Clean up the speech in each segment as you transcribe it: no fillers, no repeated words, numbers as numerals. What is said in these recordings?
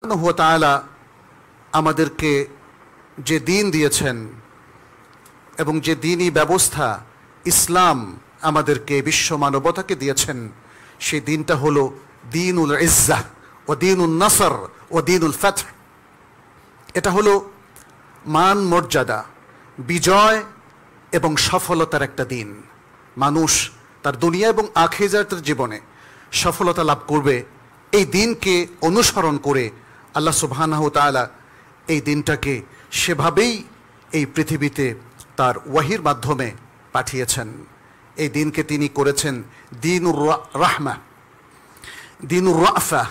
সুবহানাহু ওয়া তাআলা আমাদেরকে যে দিন দিয়েছেন এবং যে দিনই ব্যবস্থা ইসলাম আমাদেরকে বিশ্ব মানবতাকে দিয়েছেন, সেই দিনটা হলো দীনুল ইজ্জাহ ও দীনুল নাসর ও দীনুল ফাতহ। এটা হলো মান মর্যাদা, বিজয় এবং সফলতার একটা দিন। মানুষ তার দুনিয়া এবং আখিরাতের জীবনে সফলতা লাভ করবে এই দিনকে অনুসরণ করে। আল্লাহ সুবহানাহু ওয়া তাআলা এই দিনটাকে সেভাবেই এই পৃথিবীতে তার ওয়াহির মাধ্যমে পাঠিয়েছেন। এই দিনকে তিনি করেছেন দীনুর রাহমা, দীনুর রাফা,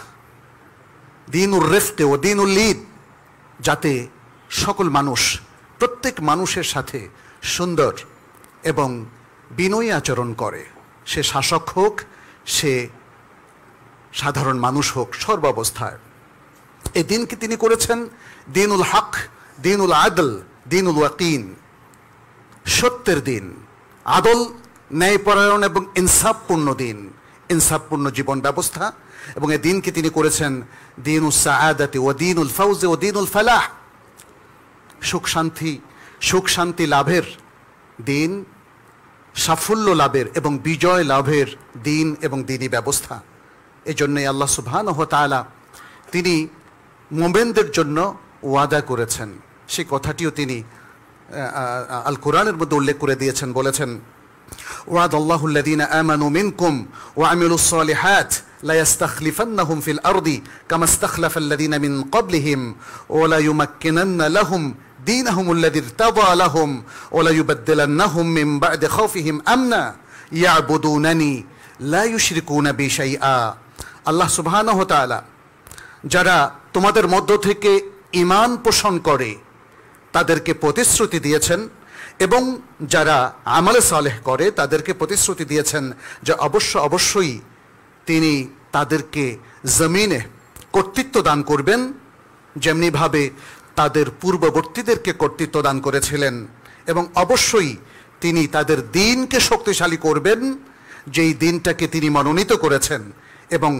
দীনুর রিফক ও দীনুল ঈদ, যাতে সকল মানুষ, প্রত্যেক মানুষের সাথে সুন্দর এবং বিনয়ী আচরণ করে। সে শাসক হোক, সে সাধারণ মানুষ হোক, সর্বাবস্থায়। এই দিনকে তিনি করেছেন দীনুল হক, দীনুল আদল, দীনুল ওয়াকিন, সত্যের দিন, আদল, ন্যায়পরায়ণ এবং ইনসাফপূর্ণ দিন, ইনসাফপূর্ণ জীবন ব্যবস্থা। এবং এই দিনকে তিনি করেছেন দীনুস সাআদাতি ওয়া দীনুল ফাউজ ওয়া দীনুল ফালাহ, সুখ শান্তি লাভের দিন, সাফল্য লাভের এবং বিজয় লাভের দিন এবং দিনই ব্যবস্থা। এজন্যই আল্লাহ সুবহানাহু ওয়া তাআলা তিনি মুমিনদের জন্য ওয়াদা করেছেন। সেই কথাটিও তিনি আল কোরআনের মধ্যে উল্লেখ করে দিয়েছেন, বলেছেন ওয়াদাল্লাহু আল্লাযীনা আমানু মিনকুম ওয়া আমিলুস সালিহাত লা ইস্তাখলিফান্নাহুম ফিল আরদি কামা ইস্তাখলাফাল্লাযীনা মিন ক্বাবলিহিম ওয়া লা ইউমাক্কিনান্না লাহুম দীনাহুম আল্লাযী ইরতাদা লাহুম ওয়া লা ইউবাদদিলান্নাহুম মিন বা'দি খাউফিহিম আমনা ইয়াবুদুনানি লা ইউশরিকুনা বি শাইআ। আল্লাহ সুবহানাহু ওয়া তাআলা যারা তোমাদের মধ্য থেকে ঈমান পোষণ করে তাদেরকে প্রতিশ্রুতি দিয়েছেন, এবং যারা আমলে সালেহ করে তাদেরকে প্রতিশ্রুতি দিয়েছেন যে অবশ্যই তিনি তাদেরকে জমিনে কর্তৃত্ব দান করবেন, যেমনিভাবে তাদের পূর্ববর্তীদেরকে কর্তৃত্ব দান করেছিলেন। এবং অবশ্যই তিনি তাদের দিনকে শক্তিশালী করবেন, যেই দিনটাকে তিনি মনোনীত করেছেন, এবং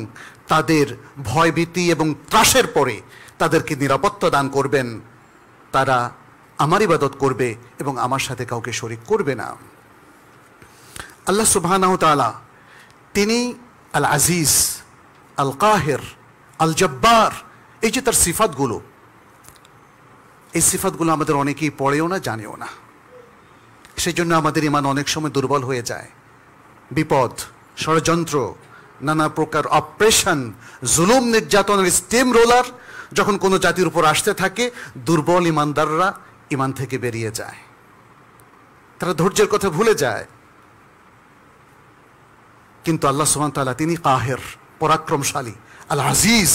তাদের ভয়ভীতি এবং ত্রাসের পরে তাদেরকে নিরাপত্তা দান করবেন। তারা আমার ইবাদত করবে এবং আমার সাথে কাউকে শরীক করবে না। আল্লাহ সুবহানাহু ওয়া তাআলা তিনি আল আজিজ, আল কাহির, আল জব্বার, এই যে তার সিফাতগুলো, এই সিফাতগুলো আমাদের অনেকেই পড়েও না, জানেও না। সেই জন্য আমাদের ঈমান অনেক সময় দুর্বল হয়ে যায়। বিপদ, ষড়যন্ত্র, নানা প্রকার অপারেশন, জুলুম, নির্যাতনের স্টেম রোলার যখন কোনো জাতির উপর আসতে থাকে, দুর্বল ঈমানদাররা ঈমান থেকে বেরিয়ে যায়, তারা ধৈর্যের কথা ভুলে যায়। কিন্তু আল্লাহ সুবহানাহু ওয়া তাআলা তিনি কাহির, পরাক্রমশালী, আল আজিজ,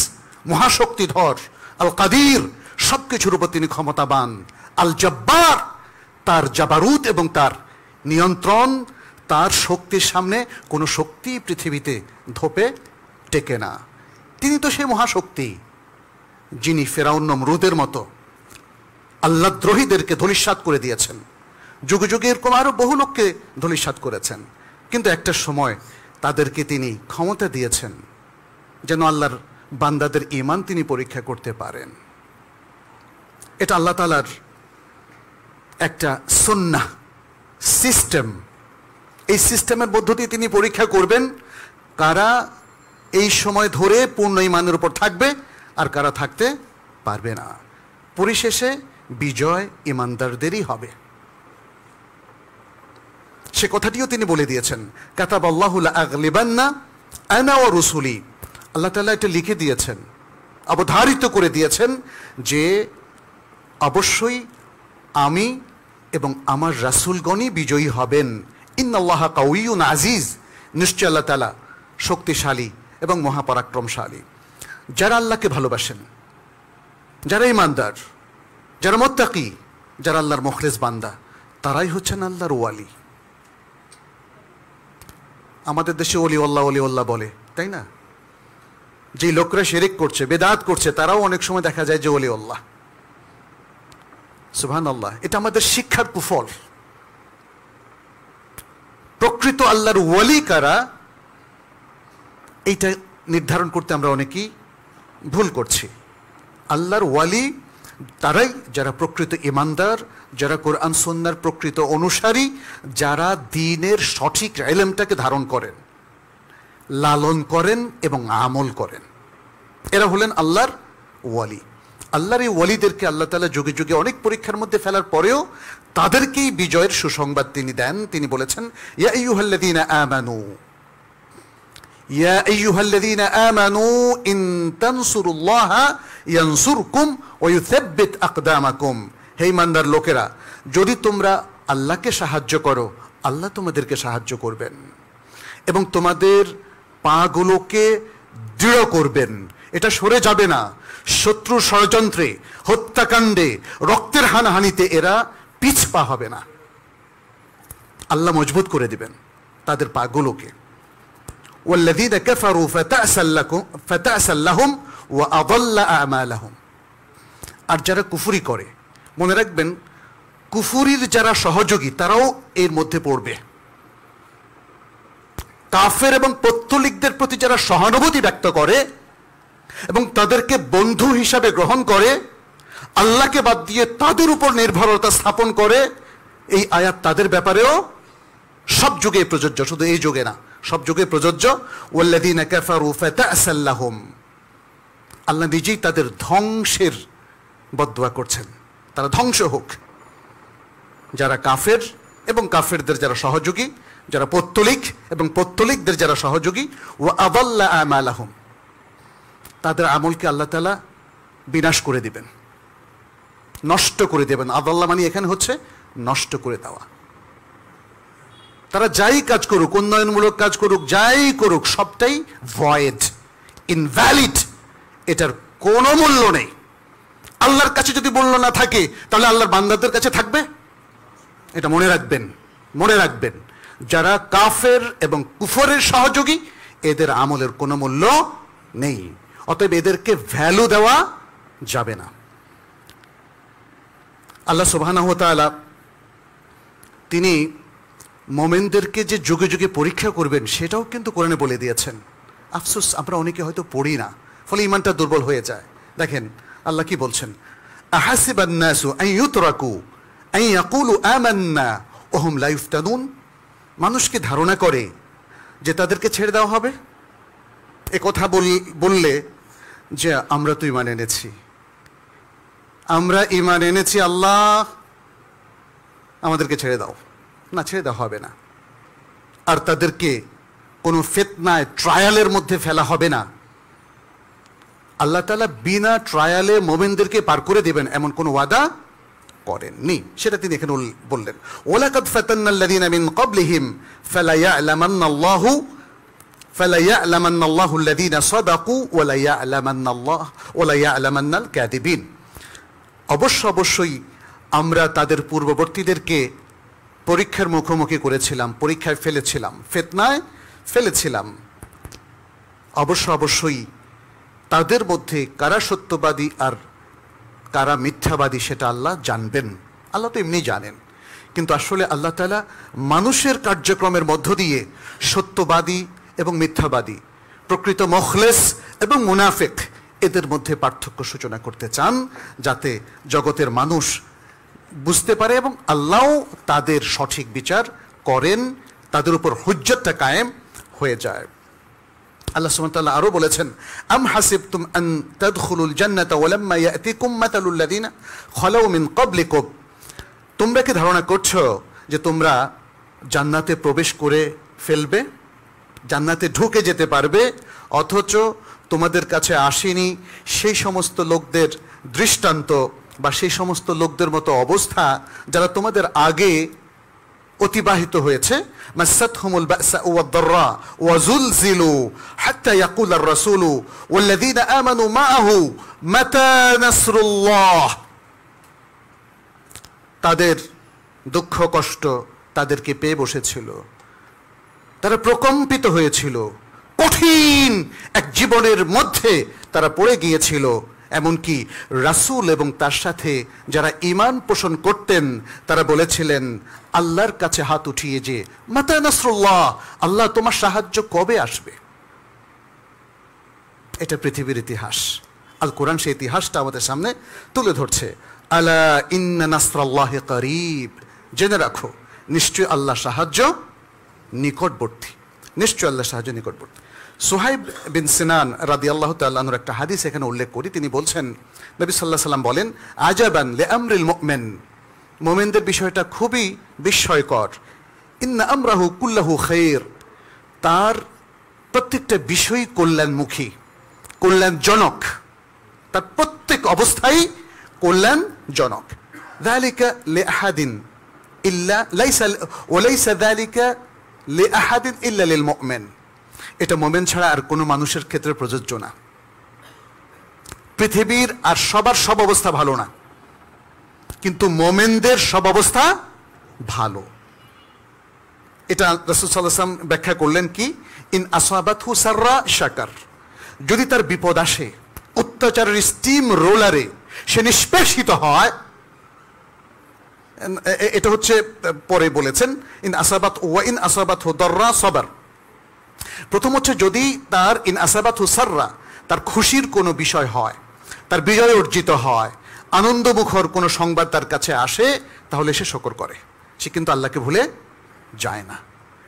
মহাশক্তিধর, আল কাদির, সবকিছুর উপর তিনি ক্ষমতাবান, আল জব্বার, তার জাবারুত এবং তার নিয়ন্ত্রণ, তার শক্তির সামনে কোনো শক্তি পৃথিবীতে ধোপে টেকে না। তিনি তো সেই মহাশক্তি যিনি ফেরাউন নমরুদের মতো আল্লাহদ্রোহীদেরকে ধূলিসাৎ করে দিয়েছেন। যুগে যুগে এরকম আরও বহু লোককে ধূলিসাৎ করেছেন, কিন্তু একটা সময় তাদেরকে তিনি ক্ষমতা দিয়েছেন যেন আল্লাহর বান্দাদের ঈমান তিনি পরীক্ষা করতে পারেন। এটা আল্লাহ তাআলার একটা সুন্নাহ সিস্টেম। এই সিস্টেমের মধ্য দিয়ে তিনি পরীক্ষা করবেন কারা এই সময় ধরে পূর্ণ ঈমানের উপর থাকবে আর কারা থাকতে পারবে না। পরিশেষে বিজয় ঈমানদারদেরই হবে। সে কথাটিও তিনি বলে দিয়েছেন, কাতাবাল্লাহু লা আগলিবান্না আনা ওয়া রুসুলি। আল্লাহ তাআলা এটা লিখে দিয়েছেন, অবধারিত করে দিয়েছেন যে অবশ্যই আমি এবং আমার রাসূলগণই বিজয়ী হবেন। ইন্নাল্লাহা কাউইয়ুন আজিজ, নিশ্চয় আল্লাহ তাআলা শক্তিশালী এবং মহাপরাক্রমশালী। যারা আল্লাহকে ভালোবাসেন, যারা ঈমানদার, যারা মুত্তাকি, যারা আল্লাহর মুখলিস বান্দা, তারাই হচ্ছেন আল্লাহর ওয়ালি। আমাদের দেশে ওলিউল্লাহ বলে, তাই না? যে লোকরা শিরক করছে, বেদাত করছে, তারাও অনেক সময় দেখা যায় যে ওলিউল্লাহ। সুবহানাল্লাহ। এটা আমাদের শিক্ষার কুফল। প্রকৃত আল্লাহর ওয়ালি কারা, এইটা নির্ধারণ করতে আমরা অনেকেই ভুল করছি। আল্লাহর ওয়ালি তারাই যারা প্রকৃত ইমানদার, যারা কোরআন সুন্নাহর প্রকৃত অনুসারী, যারা দ্বীনের সঠিক ইলমটাকে ধারণ করেন, লালন করেন এবং আমল করেন। এরা হলেন আল্লাহর ওয়ালি। আল্লাহর এই ওয়ালিদেরকে আল্লাহ তাআলা যুগে যুগে অনেক পরীক্ষার মধ্যে ফেলার পরেও তাদেরকেই বিজয়ের সুসংবাদ তিনি দেন। তিনি বলেছেন, ইয়া আইয়ুহাল্লাযীনা আমানু, ইয়া আইয়ুহাল্লাযীনা আমানু ইন তানসুরুল্লাহা ইয়ানসুরকুম ওয়া ইউসাব্বিত আকদামাকুম। হে ঈমানদার লোকেরা, যদি তোমরা আল্লাহকে সাহায্য করো, আল্লাহ তোমাদেরকে সাহায্য করবেন এবং তোমাদের পাগুলোকে দৃঢ় করবেন। এটা সরে যাবে না। শত্রু ষড়যন্ত্রে, হত্যাকাণ্ডে, রক্তের হানাহানিতে এরা পিছপা হবে না। আল্লাহ মজবুত করে দিবেন তাদের পাগুলোকে। ওয়াল্লাযীনা কাফারু ফাতা'সাল লাহুম ওয়া আযাল্লা আমালাহুম। আর যারা কুফরি করে, মনে রাখবেন কুফরির যারা সহযোগী তারাও এর মধ্যে পড়বে। কাফের এবং পৌত্তলিকদের প্রতি যারা সহানুভূতি ব্যক্ত করে এবং তাদেরকে বন্ধু হিসাবে গ্রহণ করে, আল্লাহকে বাদ দিয়ে তাদের উপর নির্ভরতা স্থাপন করে, এই আয়াত তাদের ব্যাপারেও সব যুগে প্রযোজ্য, শুধু এই যুগে না, সব যুগে প্রযোজ্য। ওয়াল্লাযীনা কাফারু ফাতা'সাল লাহুম। আল্লাহ নিজেই তাদের ধ্বংসের বদদুয়া করছেন, তারা ধ্বংস হোক। যারা কাফের এবং কাফেরদের যারা সহযোগী, যারা পৌত্তলিক এবং পৌত্তলিকদের যারা সহযোগী, ওয়া আযাল্লা আমালাহুম, তাদের আমলকে আল্লাহ তাআলা বিনাশ করে দিবেন, নষ্ট করে দেবেন। আযাল্লা মানে এখানে হচ্ছে নষ্ট করে দেওয়া। তারা যাই কাজ করুক, উন্নয়নমূলক কাজ করুক, যাই করুক, সবটাই ভয়েড, ইনভ্যালিড। এটার কোনো মূল্য নেই। আল্লাহর কাছে যদি মূল্য না থাকে, তাহলে আল্লাহর বান্দাদের কাছে থাকবে? এটা মনে রাখবেন, মনে রাখবেন। যারা কাফের এবং কুফরের সহযোগী, এদের আমলের কোনো মূল্য নেই। অতএব এদেরকে ভ্যালু দেওয়া যাবে না। আল্লাহ সুবহানাহু ওয়া তাআলা তিনি মুমিনদেরকে যে যুগে যুগে পরীক্ষা করবেন, সেটাও কিন্তু কোরআনে বলে দিয়েছেন। আফসোস, আমরা অনেকে হয়তো পড়ি না, ফলে ঈমানটা দুর্বল হয়ে যায়। দেখেন আল্লাহ কি বলছেন, আহাসিবান নাসু আন ইউতরাকু আন ইয়াকুলু আমান্না ওয়া হুম লা ইফতানুন। মানুষ কি ধারণা করে যে তাদেরকে ছেড়ে দেওয়া হবে? এ কথা বললে যে আমরা তো ঈমান এনেছি, আমরা ঈমান এনেছি, আল্লাহ আমাদেরকে ছেড়ে দাও। না, ছেড়ে দেওয়া হবে না। আর তাদেরকে কোনো ফিতনায়, ট্রায়ালের মধ্যে ফেলা হবে না। আল্লাহ তাআলা বিনা ট্রায়ালে মুমিনদেরকে পার করে দেবেন এমন কোনো ওয়াদা করেননি, সেটা তিনি এখানে বললেন। ওয়ালাকাদ ফাতান্নাল্লাযীনা মিন ক্বাবলিহিম ফালায়া'লামান্নাল্লাহু আল্লাযীনা সাদাকু ওয়া লায়া'লামান্নাল কাযিবিন। অবশ্যই আমরা তাদের পূর্ববর্তীদেরকে পরীক্ষার মুখোমুখি করেছিলাম, পরীক্ষায় ফেলেছিলাম, ফিতনায় ফেলেছিলাম। অবশ্যই তাদের মধ্যে কারা সত্যবাদী আর কারা মিথ্যাবাদী সেটা আল্লাহ জানবেন। আল্লাহ তো এমনি জানেন, কিন্তু আসলে আল্লাহ তাআলা মানুষের কার্যক্রমের মধ্য দিয়ে সত্যবাদী এবং মিথ্যাবাদী, প্রকৃত মুখলেস এবং মুনাফিক, এদের মধ্যে পার্থক্য সূচনা করতে চান, যাতে জগতের মানুষ বুঝতে পারে এবং আল্লাহ তাদের সঠিক বিচার করেন, তাদের উপর হুজ্জতটা কায়েম হয়ে যায়। আল্লাহ সুবহানাহু ওয়া তাআলা আরো বলেছেন, আম হাসিবতুম আন তাদখুলুল জান্নাতা ওয়া লাম্মা ইয়াতিকুম মাতালুল লাযিনা খালাউ মিন ক্বাবলিকুম। তোমরা কি ধারণা করছো যে তোমরা জান্নাতে প্রবেশ করে ফেলবে, জান্নাতে ঢুকে যেতে পারবে, অথচ তোমাদের কাছে আসেনি সেই সমস্ত লোকদের দৃষ্টান্ত বা সেই সমস্ত লোকদের মতো অবস্থা যারা তোমাদের আগে অতিবাহিত হয়েছে। মাসাতহুমুল বাসা ওয়াদ দাররা ওয়া যুলজিলু হাত্তা ইয়াকুলার রাসূলু ওয়াল্লাযীনা আমানু মাআহু মাতা নাসরুল্লাহ। তাদের দুঃখ কষ্ট তাদেরকে পেয়ে বসেছিল, তারা প্রকম্পিত হয়েছিল, কঠিন এক জীবনের মধ্যে তারা পড়ে গিয়েছিল। এমনকি রাসূল এবং তার সাথে যারা ঈমান পোষণ করতেন তারা বলেছিলেন আল্লাহর কাছে হাত উঠিয়ে যে, মাতা নাসরুল্লাহ, আল্লাহ তোমার সাহায্য কবে আসবে? এটা পৃথিবীর ইতিহাস। আল কোরআন সেই ইতিহাসটা আমাদের সামনে তুলে ধরছে। আলা ইন্না নাসরাল্লাহি করিব, জেনে রাখো নিশ্চয় আল্লাহ সাহায্য নিকটবর্তী, নিশ্চয় আল্লাহ সাহায্য নিকটবর্তী। সুহাইব বিন সিনান রাদিয়াল্লাহু তাআলা আনহুর একটা হাদিস এখানে উল্লেখ করি। তিনি বলছেন, নবী সাল্লাল্লাহু আলাইহি সাল্লাম বলেন, আজাবান লিআমরিল মুমিন, মুমিনদের বিষয়টা খুবই বিস্ময়কর। ইন্না আমরাহু কুল্লাহু খায়র, তার প্রত্যেকটা বিষয় কল্যাণমুখী, কল্যাণজনক, তার প্রত্যেক অবস্থায় কল্যাণজনক। যালিকা লিআহাদিন ইল্লা লাইসা ওয়ালাইসা যালিকা লিআহাদিন ইল্লা লিল মুমিন, এটা মুমিন ছাড়া আর কোনো মানুষের ক্ষেত্রে প্রযোজ্য না। পৃথিবীর আর সবার সব অবস্থা ভালো না, কিন্তু মুমিনদের সব অবস্থা ভালো। এটা রাসূল সাল্লাল্লাহু আলাইহি ওয়াসাল্লাম ব্যাখ্যা করলেন কি, ইন আসাবাতহু সাররা শাকার, যদি তার বিপদ আসে, অত্যাচারের স্টিম রোলারে সে নিষ্পেষিত হয়, এটা হচ্ছে পরে বলেছেন ইন আসাবাতহু দাররা সাবার। প্রথম হচ্ছে যদি তার ইন আসাবাতহু সাররা, তার খুশির কোনো বিষয় হয়, তার বিজয় অর্জিত হয়, আনন্দমুখর কোনো সংবাদ তার কাছে আসে, তাহলে সে শুকর করে, সে কিন্তু আল্লাহকে ভুলে যায় না,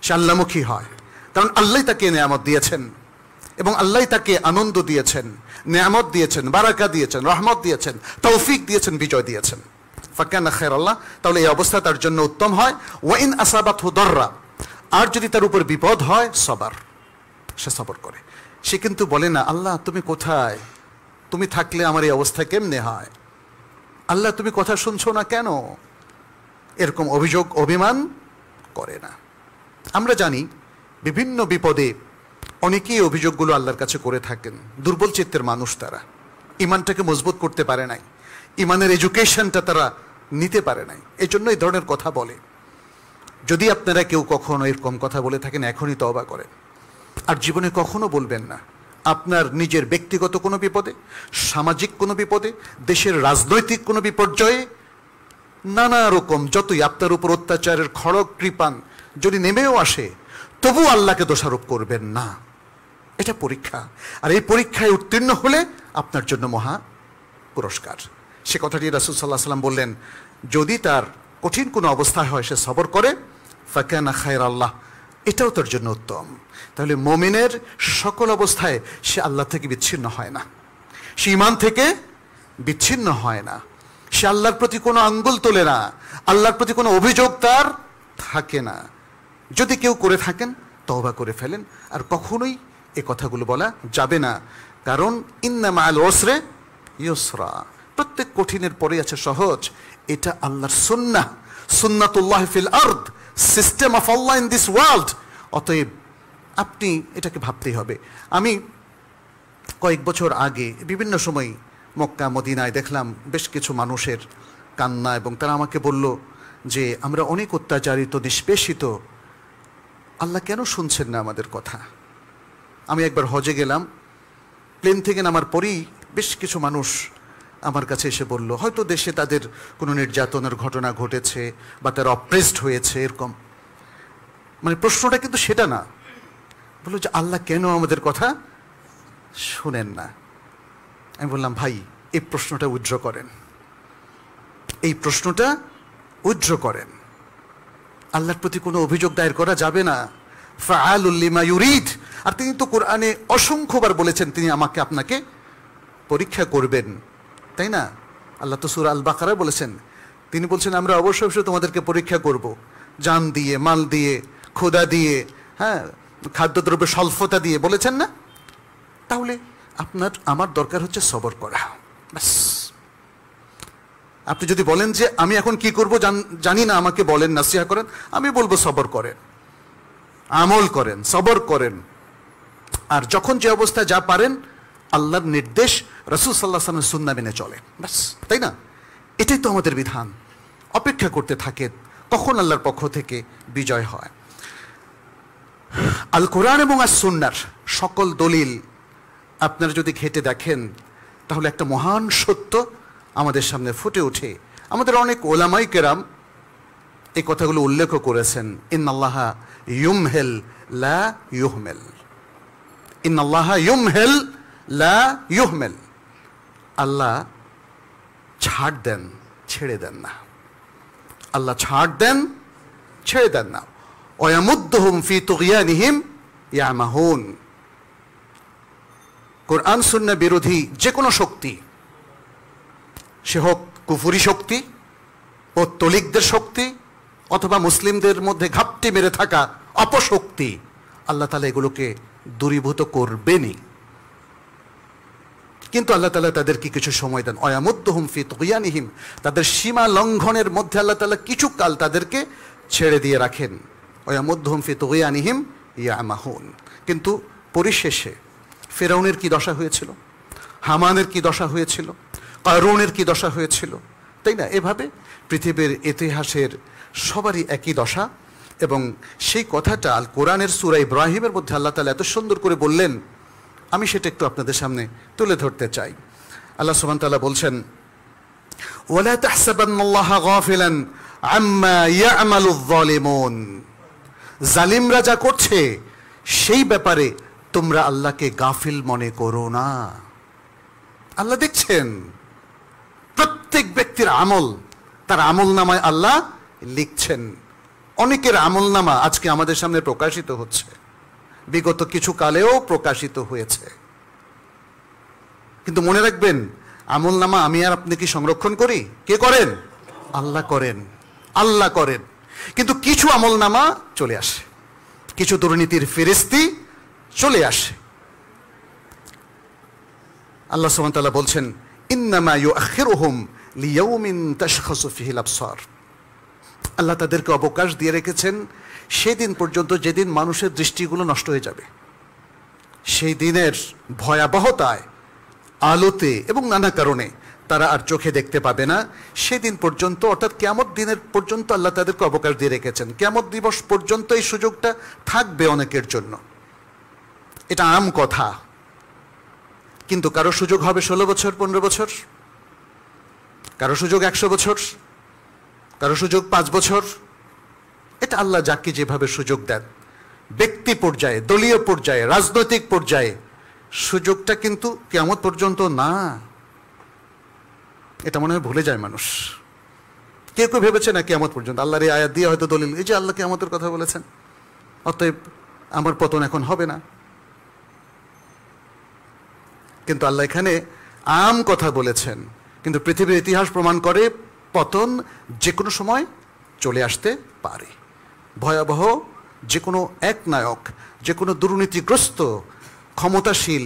সে আল্লাহমুখী হয়। কারণ আল্লাহ তাকে নেয়ামত দিয়েছেন এবং আল্লাহ তাকে আনন্দ দিয়েছেন, নেয়ামত দিয়েছেন, বারাকা দিয়েছেন, রহমত দিয়েছেন, তৌফিক দিয়েছেন, বিজয় দিয়েছেন। ফাকানা খায়রাল্লাহ, তাহলে এই অবস্থা তার জন্য উত্তম হয়। ওয়া ইন আসাবাতহু দাররা, আর যদি তার উপর বিপদ হয়, সবার, সে সবর করে। সে কিন্তু বলে না আল্লাহ তুমি কোথায়, তুমি থাকলে আমার এই অবস্থা কেমনে হয়, আল্লাহ তুমি কথা শুনছো না কেন, এরকম অভিযোগ অভিমান করে না। আমরা জানি বিভিন্ন বিপদে অনেকেই অভিযোগগুলো আল্লাহর কাছে করে থাকেন। দুর্বল চিত্তের মানুষ, তারা ইমানটাকে মজবুত করতে পারে নাই, ইমানের এডুকেশনটা তারা নিতে পারে নাই, এই জন্য এই ধরনের কথা বলে। যদি আপনারা কেউ কখনো এরকম কথা বলে থাকেন, এখনই তওবা করেন, আর জীবনে কখনো বলবেন না। আপনার নিজের ব্যক্তিগত কোনো বিপদে, সামাজিক কোনো বিপদে, দেশের রাজনৈতিক কোনো বিপর্যয়ে, নানা রকম যতই আপনার উপর অত্যাচারের খড়গ কৃপান যদি নেমেও আসে, তবু আল্লাহকে দোষারোপ করবেন না। এটা পরীক্ষা, আর এই পরীক্ষায় উত্তীর্ণ হলে আপনার জন্য মহা পুরস্কার। সে কথাটি রাসূল সাল্লাল্লাহু আলাইহি ওয়াসাল্লাম বললেন, যদি তার কঠিন কোনো অবস্থা হয় সে সবর করে, ফাকানা খায়রাল্লাহ, এটাও তার জন্য উত্তম। তাহলে মুমিনের সকল অবস্থায় সে আল্লাহ থেকে বিচ্ছিন্ন হয় না, সে ঈমান থেকে বিচ্ছিন্ন হয় না, সে আল্লাহর প্রতি কোনো আঙ্গুল তোলে না, আল্লাহর প্রতি কোনো অভিযোগ তার থাকে না। যদি কেউ করে থাকেন তওবা করে ফেলেন, আর কখনোই এ কথাগুলো বলা যাবে না। কারণ ইন্না মাআল উসরি ইউসরা, প্রত্যেক কঠিনের পরে আছে সহজ। এটা আল্লাহর সুন্নাহ, সুন্নাতুল্লাহ ফিল আরদ, system of Allah in this world. অতএব আপনি এটাকে ভাবতেই হবে। আমি কয়েক বছর আগে বিভিন্ন সময় মক্কা মদিনায় দেখলাম বেশ কিছু মানুষের কান্না, এবং তারা আমাকে বলল যে আমরা অনেক অত্যাচারিত, নিষ্পেষিত, আল্লাহ কেন শুনছেন না আমাদের কথা। আমি একবার হজে গেলাম, প্লেন থেকে নামার পরেই বেশ কিছু মানুষ আমার কাছে এসে বলল, হয়তো দেশে তাদের কোনো নির্যাতনের ঘটনা ঘটেছে বা তারা অপ্রেসড হয়েছে, এরকম। মানে প্রশ্নটা কিন্তু সেটা না, বললো যে আল্লাহ কেন আমাদের কথা শুনেন না। আমি বললাম, ভাই এই প্রশ্নটা উইথড্র করেন, এই প্রশ্নটা উইথড্র করেন। আল্লাহর প্রতি কোনো অভিযোগ দায়ের করা যাবে না। ফাআলুল লিমা ইউরিদ, আর তিনি তো কোরআনে অসংখ্যবার বলেছেন তিনি আমাকে আপনাকে পরীক্ষা করবেন, তাই না? আল্লাহ তো সূরা আল বাকারায় বলেছেন, তিনি বলছেন আমরা অবশ্যই অবশ্যই তোমাদেরকে পরীক্ষা করব, জান দিয়ে, মাল দিয়ে, ক্ষুধা দিয়ে, হ্যাঁ, খাদ্যদ্রব্যের স্বল্পতা দিয়ে, বলেছেন না? তাহলে আপনার আমার দরকার হচ্ছে সবর করা, ব্যাস। আপনি যদি বলেন যে আমি এখন কি করব জানি না, আমাকে বলেন, নাসিহা করেন, আমি বলবো সবর করেন, আমল করেন, সবর করেন। আর যখন যে অবস্থায় যা পারেন আল্লাহর নির্দেশ, রাসূল সাল্লাল্লাহু আলাইহি ওয়াসাল্লামের সুন্নাহ মেনে চলে, ব্যাস, তাই না? এটাই তো আমাদের বিধান। অপেক্ষা করতে থাকেন কখন আল্লাহর পক্ষ থেকে বিজয় হয়। আল কোরআন এবং আস সুন্নাহর সকল দলিল আপনারা যদি ঘেঁটে দেখেন, তাহলে একটা মহান সত্য আমাদের সামনে ফুটে ওঠে। আমাদের অনেক ওলামায়ে কেরাম এই কথাগুলো উল্লেখ করেছেন। ইন্নাল্লাহা ইউমহিল লা ইউহমিল, ইন্নাল্লাহা ইউমহিল লা ইউহমিল। আল্লাহ ছাড় দেন, ছেড়ে দেন না। আল্লাহ ছাড় দেন, ছেড়ে দেন না। ওয়ায়ামুদ্দুহুম ফি তুগয়ানিহিম ইয়ামাহুন। কোরআন সুন্নাহ বিরোধী যে কোনো শক্তি, সে হোক কুফরি শক্তি, পৌত্তলিকদের শক্তি, অথবা মুসলিমদের মধ্যে ঘাপটি মেরে থাকা অপশক্তি, আল্লাহ তাআলা এগুলোকে দূরীভূত করবেনই। কিন্তু আল্লাহ তাআলা তাদেরকে কিছু সময় দেন। ওয়ায়ামুদ্দুহুম ফি তুগয়ানিহিম, তাদের সীমা লঙ্ঘনের মধ্যে আল্লাহ তাআলা কিছু কাল তাদেরকে ছেড়ে দিয়ে রাখেন। ওয়ায়ামুদ্দুহুম ফি তুগয়ানিহিম ইয়ামাহুন। কিন্তু পরিশেষে ফিরআউনের কি দশা হয়েছিল, হামানের কি দশা হয়েছিল, কারুনের কি দশা হয়েছিল, তাই না? এভাবে পৃথিবীর ইতিহাসের সবারই একই দশা। এবং সেই কথাটা আল কোরআনের সূরা ইব্রাহিমের মধ্যে আল্লাহ তাআলা এত সুন্দর করে বললেন, আমি সেটা একটু আপনাদের সামনে তুলে ধরতে চাই। আল্লাহ সুবহানাহু ওয়া তাআলা বলছেন, ওয়ালা তাহসাবান্নাল্লাহা গাফিলান আম্মা ইয়া'মালুয যালিমুন। জালিমরা যা করছে সেই ব্যাপারে তোমরা আল্লাহকে গাফিল মনে করো না। আল্লাহ দেখছেন প্রত্যেক ব্যক্তির আমল, তার আমল নামায় আল্লাহ লিখছেন। অনেকের আমল নামা আজকে আমাদের সামনে প্রকাশিত হচ্ছে, বিগত কিছু কালেও প্রকাশিত হয়েছে। কিন্তু মনে রাখবেন, আমল নামা আমি আর আপনি কি সংরক্ষণ করি? কে করেন? আল্লাহ করেন, আল্লাহ করেন। কিন্তু কিছু আমল নামা চলে আসে, কিছু দুর্নীতির ফেরেশতি চলে আসে। আল্লাহ সুবহানাহু ওয়া তাআলা বলছেন, ইন্নামা ইউআখিরুহুম লিয়াউমিন তাশখাসু ফিহিল আবসার। আল্লাহ তাদেরকে অবকাশ দিয়ে রেখেছেন সেদিন পর্যন্ত যেদিন মানুষের দৃষ্টিগুলো নষ্ট হয়ে যাবে। সেই দিনের ভয়াবহতায়, আলোতে এবং নানা কারণে তারা আর চোখে দেখতে পাবে না। সেদিন পর্যন্ত, অর্থাৎ কিয়ামত দিনের পর্যন্ত আল্লাহ তাদেরকে অবকাশ দিয়ে রেখেছেন। কিয়ামত দিবস পর্যন্ত এই সুযোগটা থাকবে অনেকের জন্য। এটা আম কথা। কিন্তু কারো সুযোগ হবে 16 বছর, 15 বছর, কারো সুযোগ 100 বছর, কারো সুযোগ 5 বছর। এটা আল্লাহ যাকে যেভাবে সুযোগ দেন, ব্যক্তি পর্যায়ে, দলীয় পর্যায়ে, রাজনৈতিক পর্যায়ে, সুযোগটা কিন্তু কিয়ামত পর্যন্ত না। এটা মনে হয় ভুলে যায় মানুষ। কেউ কেউ ভেবেছে না কিয়ামত পর্যন্ত। আল্লাহর এই আয়াত দিয়ে হয়তো দলিল, এই যে আল্লাহ কিয়ামতের কথা বলেছেন, অতএব আমার পতন এখন হবে না। কিন্তু আল্লাহ এখানে আম কথা বলেছেন। কিন্তু পৃথিবীর ইতিহাস প্রমাণ করে পতন যে কোনো সময় চলে আসতে পারে। ভয়াবহ যে কোনো এক নায়ক, যে কোনো দুর্নীতিগ্রস্ত, ক্ষমতাশীল,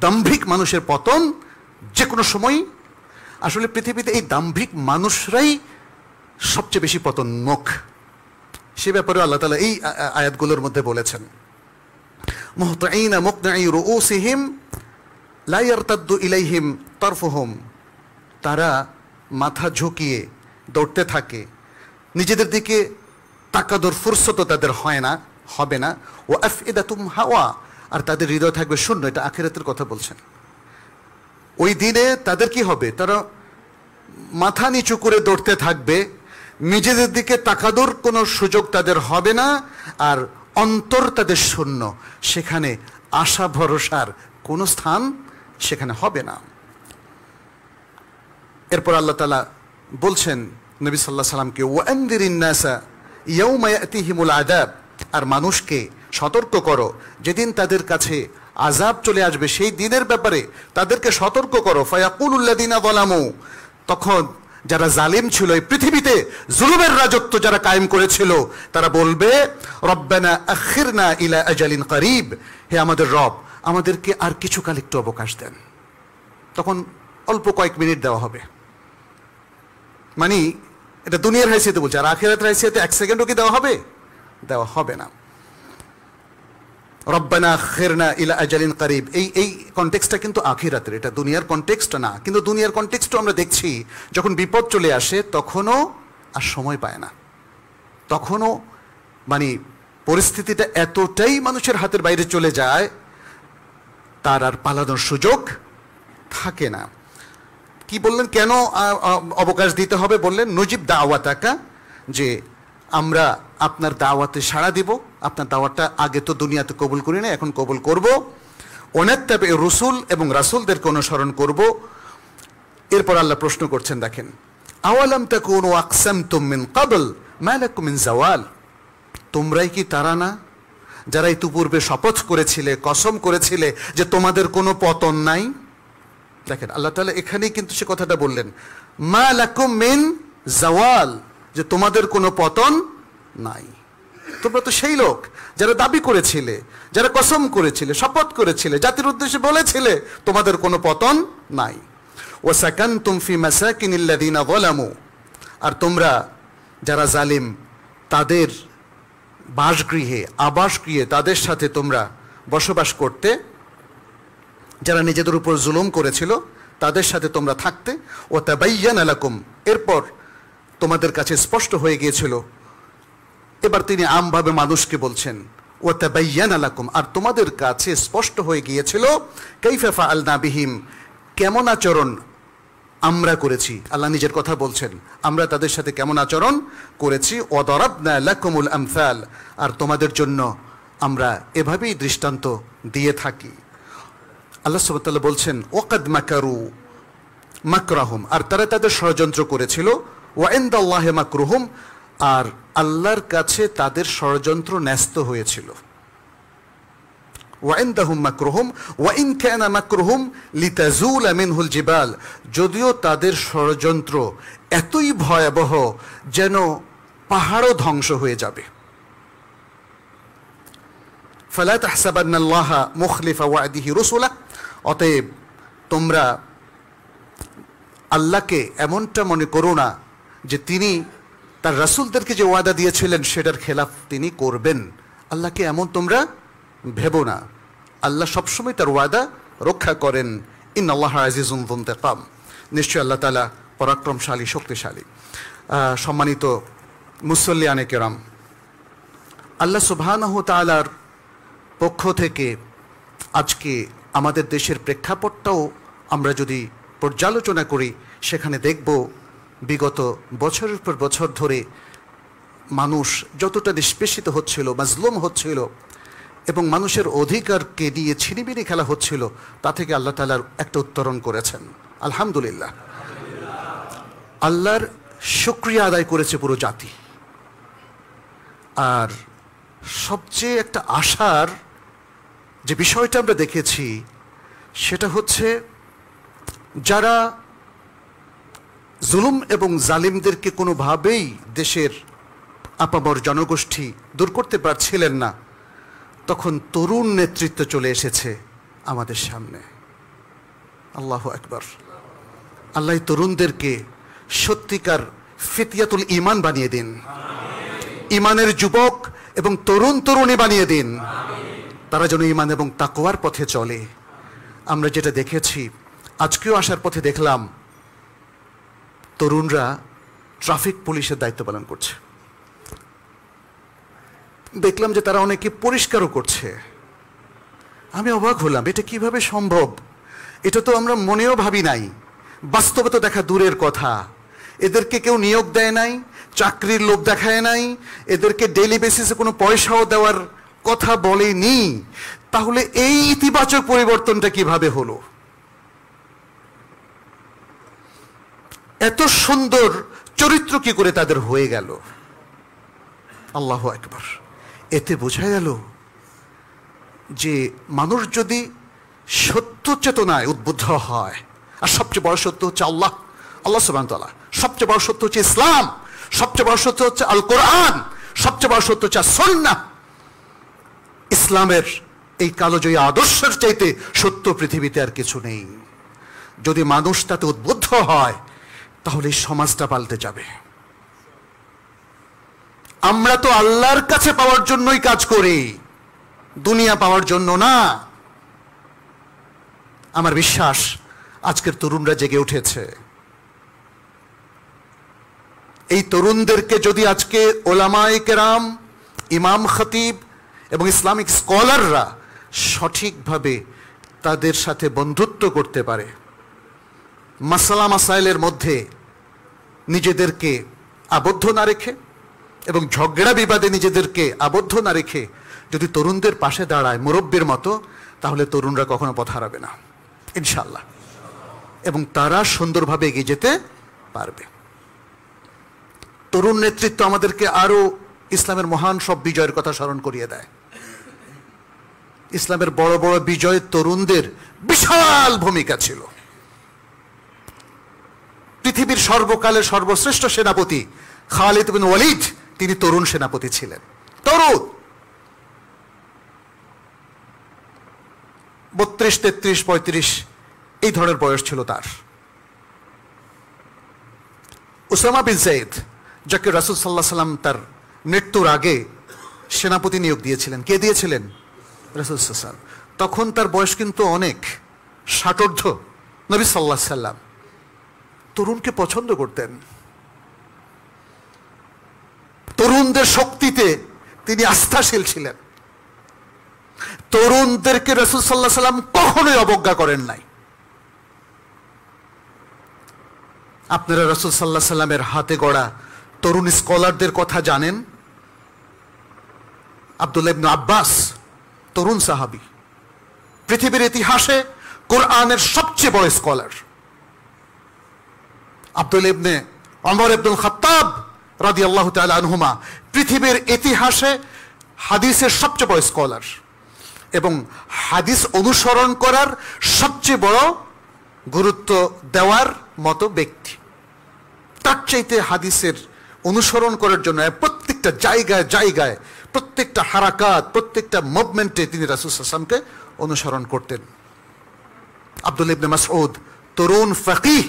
দাম্ভিক মানুষের পতন যে কোনো সময়। আসলে পৃথিবীতে এই দাম্ভিক মানুষরাই সবচেয়ে বেশি পতনমুখ। সে ব্যাপারে আল্লাহ তাআলা এই আয়াতগুলোর মধ্যে বলেছেন, মুহতাঈনা মুকনাঈ রুউসিহিম লা ইয়ারতাদ্দু ইলাইহিম তারফুহুম। তারা মাথা ঝুঁকিয়ে দৌড়তে থাকে, নিজেদের দিকে তাকানোর ফুরসত তাদের হয় না, হবে না। ও আফইদাতুম হাওয়া, আর তাদের হৃদয় থাকবে শূন্য। এটা আখিরাতের কথা বলছেন। ওই দিনে তাদের কি হবে? তারা মাথা নিচু করে দৌড়তে থাকবে, নিজেদের দিকে তাকানোর কোনো সুযোগ তাদের হবে না, আর অন্তর তাদের শূন্য। সেখানে আশা ভরসার কোনো স্থান সেখানে হবে না। এরপর আল্লাহ তাআলা বলছেন নবী সাল্লাল্লাহু আলাইহি সাল্লামকে, ওয়ানদিরিন নাসা ইয়াউমা ইয়াতিহিমুল আযাব, আর মানুষকে সতর্ক করো যেদিন তাদের কাছে আযাব চলে আসবে, সেই দিনের ব্যাপারে তাদেরকে সতর্ক করো। ফায়াকুলুল্লাযিনা যালামু, তখন যারা জালিম ছিল, এই পৃথিবীতে জুলুমের রাজত্ব যারা কায়েম করেছিল, তারা বলবে, রব্বানা আখিরনা ইলা আজালিন করিব, হে আমাদের রব, আমাদেরকে আর কিছু কাল একটু অবকাশ দেন। তখন অল্প কয়েক মিনিট দেওয়া হবে। মানে এটা দুনিয়ার হাইসিয়াতে বলছে, আর আখিরাতের হাইসিয়াতে 1 সেকেন্ডও কি দেওয়া হবে? দেওয়া হবে না। রব্বানা আখিরনা ইলা আজালিন করিব, এই কনটেক্সটটা কিন্তু আখিরাতের, এটা দুনিয়ার কনটেক্সট না। কিন্তু দুনিয়ার কনটেক্সটও আমরা দেখছি, যখন বিপদ চলে আসে তখনও আর সময় পায় না। তখনও মানে পরিস্থিতিটা এতটাই মানুষের হাতের বাইরে চলে যায়, তার আর পালানোর সুযোগ থাকে না। কি বললেন, কেন অবকাশ দিতে হবে? বললেন নজিব দাওয়াতাকা, যে আমরা আপনার দাওয়াতে সাড়া দিব। আপনার দাওয়াতটা আগে তো দুনিয়াতে কবুল করি না, এখন কবুল করব। ওনাত্তাবে রসুল, এবং রাসূলদেরকে অনুসরণ করব। এরপর আল্লাহ প্রশ্ন করছেন, দেখেন, আওয়ালাম তাকুনু আকসামতুম মিন ক্বাবল মা লাকুম মিন জাওয়াল, তোমরাই কি তারা না যারা ইতিপূর্বে শপথ করেছিলে, কসম করেছিলে যে তোমাদের কোনো পতন নাই? দেখেন আল্লাহ তাআলা এখানেই কিন্তু সে কথাটা বললেন, মা লাকুম মিন জাওয়াল, যে তোমাদের কোনো পতন নাই। তোমরা তো সেই লোক যারা দাবি করেছিলে, যারা কসম করেছিলে, শপথ করেছিলে, জাতির উদ্দেশ্যে বলেছিলে তোমাদের কোনো পতন নাই। ওয়াসাকানতুম ফি মাসাকিনিল্লাযিনা যালামু, আর তোমরা যারা জালিম তাদের বাসগৃহে, আবাসগৃহে তাদের সাথে তোমরা বসবাস করতে, যারা নিজেদের উপর জুলুম করেছিল তাদের সাথে তোমরা থাকতে। ও তাবায়্যানা লাকুম, এরপর তোমাদের কাছে স্পষ্ট হয়ে গিয়েছিল। এবার তিনি আমভাবে মানুষকে বলছেন, ও তাবায়্যানা লাকুম, আর তোমাদের কাছে স্পষ্ট হয়ে গিয়েছিল কাইফা ফাআলনা বিহিম, কেমন আচরণ আমরা করেছি। আল্লাহ নিজের কথা বলছেন, আমরা তাদের সাথে কেমন আচরণ করেছি। ওয়াদারাবনা লাকুমুল আমসাল, আর তোমাদের জন্য আমরা এভাবেই দৃষ্টান্ত দিয়ে থাকি। আল্লাহ সুবহানাহু ওয়া তাআলা বলছেন, ওয়াকাদ মাকারু মাকরাহুম, আর তারা তাদের ষড়যন্ত্র করেছিল। ওয়া ইনদাল্লাহি মাকরুহুম, আর আল্লাহর কাছে তাদের ষড়যন্ত্র ন্যস্ত হয়েছিল। ওয়া ইনদাহুম মাকরুহুম ওয়া ইন কানা মাকরুহুম লিতাজুলা মিনহুল জিবাল, যদিও তাদের ষড়যন্ত্র এতই ভয়াবহ যেন পাহাড়ও ধ্বংস হয়ে যাবে। ফালা তাহসাবান্নাল্লাহা মুখলিফা ওয়াদিহি রুসুলা, অতএব তোমরা আল্লাহকে এমনটা মনে করো না যে তিনি তার রাসূলদেরকে যে ওয়াদা দিয়েছিলেন সেটার খেলাফ তিনি করবেন। আল্লাহকে এমন তোমরা ভেবো না, আল্লাহ সবসময় তার ওয়াদা রক্ষা করেন। ইন্নাল্লাহা আজিজুন যু ইনতিকাম, নিশ্চয় আল্লাহ তাআলা পরাক্রমশালী, শক্তিশালী। সম্মানিত মুসল্লিয়ানে কেরাম, আল্লাহ সুবহানাহু ওয়া তাআলার পক্ষ থেকে আজকে আমাদের দেশের প্রেক্ষাপটটাও আমরা যদি পর্যালোচনা করি, সেখানে দেখব বিগত বছরের পর বছর ধরে মানুষ যতটা নিষ্পেষিত হচ্ছিল, মাজলুম হচ্ছিল এবং মানুষের অধিকারকে নিয়ে ছিনিমিনি খেলা হচ্ছিল, তা থেকে আল্লাহ তাআলার একটা উত্তরণ করেছেন। আলহামদুলিল্লাহ, আল্লাহর শুকরিয়া আদায় করেছে পুরো জাতি। আর সবচেয়ে একটা আশার যে বিষয়টা আমরা দেখেছি সেটা হচ্ছে, যারা জুলুম এবং জালিমদেরকে কোনোভাবেই দেশের আপামর জনগোষ্ঠী দূর করতে পারছিলেন না, তখন তরুণ নেতৃত্ব চলে এসেছে আমাদের সামনে। আল্লাহু আকবার। আল্লাহ তরুণদেরকে সত্যিকার ফিতয়াতুল ঈমান বানিয়ে দিন, ঈমানের যুবক এবং তরুণ তরুণী বানিয়ে দিন, তারা যেন ঈমান এবং তাকওয়ার পথে চলে। আমরা যেটা দেখেছি, আজকেও আসার পথে দেখলাম তরুণরা ট্রাফিক পুলিশের দায়িত্ব পালন করছে। দেখলাম যে তারা অনেকে পরিষ্কারও করছে। আমি অবাক হলাম, এটা কিভাবে সম্ভব? এটা তো আমরা মনেও ভাবি নাই, বাস্তবে তো দেখা দূরের কথা। এদেরকে কেউ নিয়োগ দেয় নাই, চাকরির লোভ দেখায় নাই, এদেরকে ডেইলি বেসিসে কোনো পয়সাও দেওয়ার কথা বলেনি। তাহলে এই ইতিবাচক পরিবর্তনটা কিভাবে হলো? এত সুন্দর চরিত্র কি করে তাদের হয়ে গেল? আল্লাহু আকবার। এতে বোঝা গেল যে মানুষ যদি সত্য চেতনায় উদ্বুদ্ধ হয়, আর সবচেয়ে বড় সত্য হচ্ছে আল্লাহ সুবহানাহু ওয়া তাআলা, সবচেয়ে বড় সত্য হচ্ছে ইসলাম, সবচেয়ে বড় সত্য হচ্ছে আল কোরআন, সবচেয়ে বড় সত্য হচ্ছে সুন্নাহ। ইসলামের এই কালোজয়ী আদর্শের চাইতে সত্য পৃথিবীতে আর কিছু নেই। যদি মানুষ তাতে উদ্বুদ্ধ হয়, তাহলে এই সমাজটা পাল্টে যাবে। আমরা তো আল্লাহর কাছে পাওয়ার জন্যই কাজ করি, দুনিয়া পাওয়ার জন্য না। আমার বিশ্বাস আজকের তরুণরা জেগে উঠেছে। এই তরুণদেরকে যদি আজকে ওলামায়ে কেরাম, ইমাম খতিব এবং ইসলামিক স্কলাররা সঠিকভাবে তাদের সাথে বন্ধুত্ব করতে পারে, মাসালা মাসাইলের মধ্যে নিজেদেরকে আবদ্ধ না রেখে এবং ঝগড়া বিবাদে নিজেদেরকে আবদ্ধ না রেখে যদি তরুণদের পাশে দাঁড়ায় মুরব্বির মতো, তাহলে তরুণরা কখনো পথ হারাবে না ইনশাআল্লাহ। এবং তারা সুন্দরভাবে এগিয়ে যেতে পারবে। তরুণ নেতৃত্ব আমাদেরকে আরো ইসলামের মহান সব বিজয়ের কথা স্মরণ করিয়ে দেয়। ইসলামের বড় বড় বিজয়ে তরুণদের বিশাল ভূমিকা ছিল। পৃথিবীর সর্বকালের সর্বশ্রেষ্ঠ সেনাপতি খালিদ বিন ওয়ালিদ, তিনি তরুণ সেনাপতি ছিলেন। তরুণ 32, 33, 35 এই ধরনের বয়স ছিল তার। উসামা বিন যায়েদ, যাকে রাসূল সাল্লাল্লাহু আলাইহি সাল্লাম তার মৃত্যুর আগে সেনাপতি নিয়োগ দিয়েছিলেন, কে দিয়েছিলেন? রাসূল সাল্লাল্লাহু আলাইহি সাল্লাম। তখন তার বয়স কিন্তু অনেক, 60 নবী সাল্লাল্লাহু আলাইহি সাল্লাম তরুণকে পছন্দ করতেন। তরুণদের শক্তিতে তিনি আস্থাশীল ছিলেন। তরুণদেরকে রাসূল সাল্লাল্লাহু আলাইহি সাল্লাম কখনোই অবজ্ঞা করেন নাই। আপনারা রাসূল সাল্লাল্লাহু আলাইহি সাল্লামের হাতে গড়া তরুণ স্কলারদের কথা জানেন? আব্দুল্লাহ ইবনে আব্বাস, তরুণ সাহাবী, পৃথিবীর ইতিহাসে কোরআনের সবচেয়ে বড় স্কলার। আব্দুল্লাহ ইবনে ওমর ইবনুল খাত্তাব রাদিয়াল্লাহু তাআলা আনহুমা, পৃথিবীর ইতিহাসে হাদিসের সবচেয়ে বড় স্কলার এবং হাদিস অনুসরণ করার সবচেয়ে বড় গুরুত্ব দেওয়ার মতো ব্যক্তি। তার চাইতে হাদিসের অনুসরণ করার জন্য প্রত্যেকটা জায়গায় জায়গায়, প্রত্যেকটা হারাকাত, প্রত্যেকটা মুভমেন্টে তিনি রাসূল সাল্লাল্লাহু আলাইহি ওয়াসাল্লামকে অনুসরণ করতেন। আব্দুল্লাহ ইবনে মাসউদ, তরুণ ফাকিহ।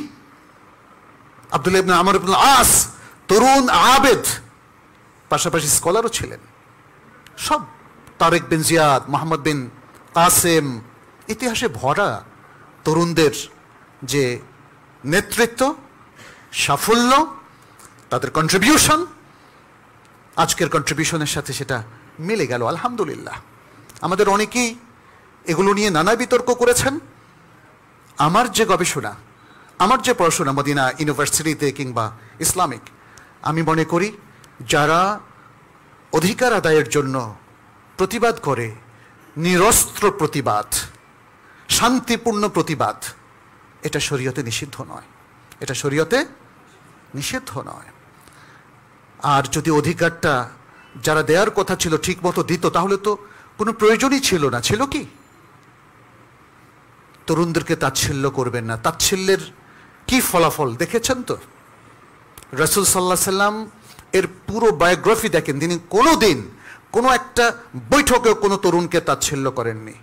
আব্দুল্লাহ ইবনে আমর ইবনে আস, তরুণ আবেদ, পাশাপাশি স্কলারও ছিলেন। সব তারেক বিন জিয়াদ, মোহাম্মদ বিন কাসেম, ইতিহাসে ভরা তরুণদের যে নেতৃত্ব, সাফল্য, তাদের কন্ট্রিবিউশন, আজকের কন্ট্রিবিউশনের সাথে সেটা মিলে গেল। আলহামদুলিল্লাহ। আমাদের অনেকেই এগুলো নিয়ে নানা বিতর্ক করেছেন। আমার যে গবেষণা, আমার যে পড়াশোনা মদিনা ইউনিভার্সিটিতে কিংবা ইসলামিক, আমি মনে করি যারা অধিকার আদায়ের জন্য প্রতিবাদ করে, নিরস্ত্র প্রতিবাদ, শান্তিপূর্ণ প্রতিবাদ, এটা শরীয়তে নিষিদ্ধ নয়, এটা শরীয়তে নিষিদ্ধ নয়। আর যদি অধিকারটা যারা দেওয়ার কথা ছিল ঠিক মতো দিত, তাহলে তো কোনো প্রয়োজনই ছিল না। ছিল কি? তরুণদেরকে তাচ্ছিল্য করবেন না। তাচ্ছিল্যের কি ফলাফল দেখেছেন তো? রাসূল সাল্লাল্লাহু আলাইহি সাল্লাম এর পুরো বায়োগ্রাফি দেখেন, তিনি কোনো দিন কোনো একটা বৈঠকেও কোনো তরুণকে তাচ্ছিল্য করেননি,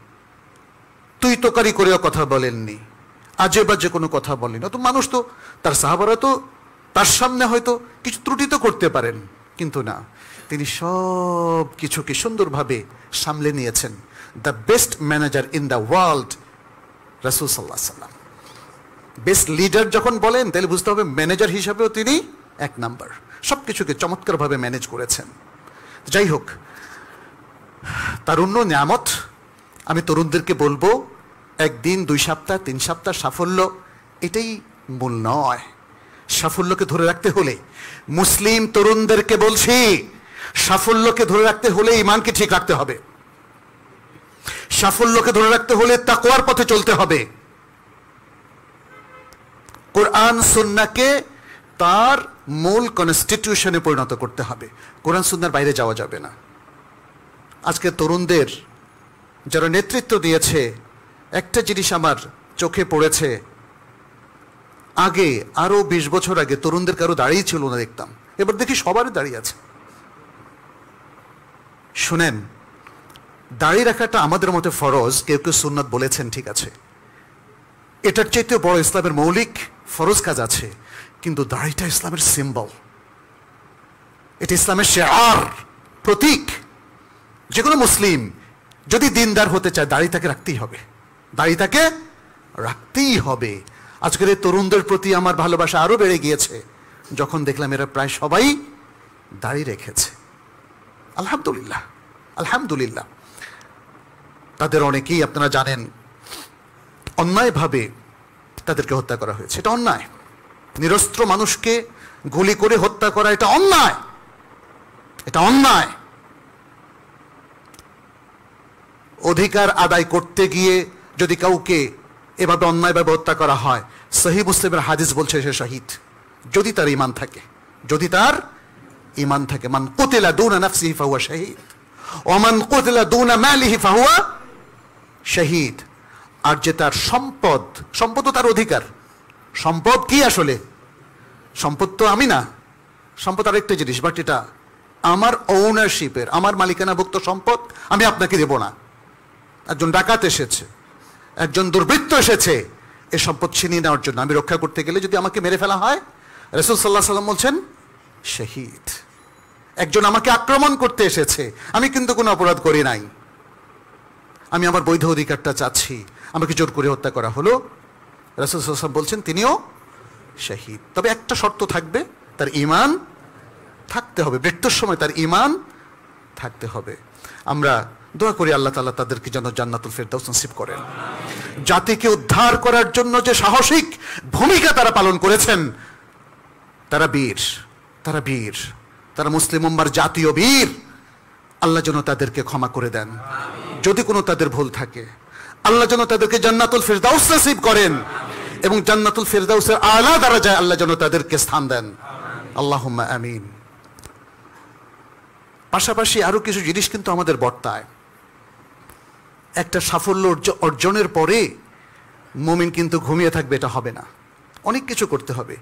তুই তোকারি করেও কথা বলেননি, আজে বাজে কোনো কথা বলেন। তো মানুষ তো, তার সাহাবারা তো তার সামনে হয়তো কিছু ত্রুটি তো করতে পারেন, কিন্তু না, তিনি সব কিছুকে সুন্দরভাবে সামলে নিয়েছেন। The best manager in the world, রাসূল সাল্লাল্লাহু আলাইহি সাল্লাম। বেস্ট লিডার যখন বলেন, তাহলে বুঝতে হবে ম্যানেজার হিসাবেও তিনি 1 নাম্বার। সব কিছুকে চমৎকারভাবে ম্যানেজ করেছেন। যাই হোক, তারুণ্য নিয়ামত। আমি তরুণদেরকে বলবো, 1 দিন, 2 সপ্তাহ, 3 সপ্তাহ সাফল্য এটাই মূল নয়। সাফল্যকে ধরে রাখতে হলে, মুসলিম তরুণদেরকে বলছি, সাফল্যকে ধরে রাখতে হলে ঈমানকে ঠিক রাখতে হবে। সাফল্যকে ধরে রাখতে হলে তাকওয়ার পথে চলতে হবে। কোরআন সুন্নাহকে তার মূল কনস্টিটিউশনে পরিণত করতে হবে। কোরআন সুন্নাহর বাইরে যাওয়া যাবে না। আজকে তরুণদের যারা নেতৃত্ব দিয়েছে, একটা জিনিস আমার চোখে পড়েছে, আগে আরো 20 বছর আগে তরুণদের কারো দাঁড়িয়ে ছিল না দেখতাম, এবার দেখি সবারই দাঁড়িয়ে আছে। শুনেন, দাঁড়িয়ে রাখাটা আমাদের মতে ফরজ, কেউ কেউ সুন্নাত বলেছেন, ঠিক আছে, এটার চাইতে বড় ইসলামের মৌলিক ফরজ কাজ আছে। কিন্তু দাড়িটা ইসলামের সিম্বল, এটা ইসলামের শিআর, প্রতীক। যে কোনো মুসলিম যদি দিনদার হতে চায়, দাড়ি তাকে রাখতেই হবে, দাড়ি তাকে রাখতেই হবে। আজকের এই তরুণদের প্রতি আমার ভালোবাসা আরো বেড়ে গিয়েছে যখন দেখলাম এরা প্রায় সবাই দাড়ি রেখেছে। আলহামদুলিল্লাহ, আলহামদুলিল্লাহ। তাদের অনেকেই আপনারা জানেন অন্যায়ভাবে তাদেরকে হত্যা করা হয়েছে। এটা অন্যায়। নিরস্ত্র মানুষকে গুলি করে হত্যা করা এটা অন্যায়, এটা অন্যায়। অধিকার আদায় করতে গিয়ে যদি কাউকে এভাবে অন্যায়ভাবে হত্যা করা হয়, সহিহ মুসলিমের হাদিস বলছে সে শহীদ, যদি তার ঈমান থাকে, যদি তার ঈমান থাকে। মান কুতিলা দুনা নাফসিহি ফাহুয়া শহীদ ওয়া মান কুতিলা দুনা মালিহি ফাহুয়া শহীদ। আর যে তার সম্পদ, সম্পদ তো তার অধিকার। সম্পদ কি আসলে? সম্পদ তো আমি না, সম্পদ আরেকটা জিনিস, বাট এটা আমার ওনারশিপের, আমার মালিকানাভুক্ত সম্পদ আমি আপনাকে দেব না। একজন ডাকাত এসেছে, একজন দুর্বৃত্ত এসেছে, এই সম্পদ ছিনিয়ে নেওয়ার জন্য, আমি রক্ষা করতে গেলে যদি আমাকে মেরে ফেলা হয়, রাসূল সাল্লাল্লাহু আলাইহি ওয়াসাল্লাম বলছেন শহীদ। একজন আমাকে আক্রমণ করতে এসেছে, আমি কিন্তু কোনো অপরাধ করি নাই, আমি আমার বৈধ অধিকারটা চাচ্ছি, আমাকে জোর করে হত্যা করা হলো, রাসূল সাল্লাল্লাহু আলাইহি ওয়াসাল্লাম বলছেন তিনিও শহীদ। তবে একটা শর্ত থাকবে, তার ঈমান থাকতে হবে, মৃত্যুর সময় তার ঈমান থাকতে হবে। আমরা দোয়া করি আল্লাহ তাআলা তাদেরকে যেন জান্নাতুল ফেরদাউস নসিব করেন। জাতিকে উদ্ধার করার জন্য যে সাহসিক ভূমিকা তারা পালন করেছেন, তারা বীর, তারা বীর, তারা মুসলিম উম্মার জাতীয় বীর। আল্লাহ যেন তাদেরকে ক্ষমা করে দেন, যদি কোনো তাদের ভুল থাকে। আল্লাহ যেন তাদেরকে জান্নাতুল ফেরদাউস নসিব করেন এবং জান্নাতুল ফেরদাউসের আলা দরজায় আল্লাহ যেন তাদেরকে স্থান দেন। আল্লাহুম্মা আমিন। পাশাপাশি আরো কিছু জিনিস কিন্তু আমাদের বর্তায়। একটা সাফল্য অর্জনের পরে মুমিন কিন্তু ঘুমিয়ে থাকবে, এটা হবে না, অনেক কিছু করতে হবে।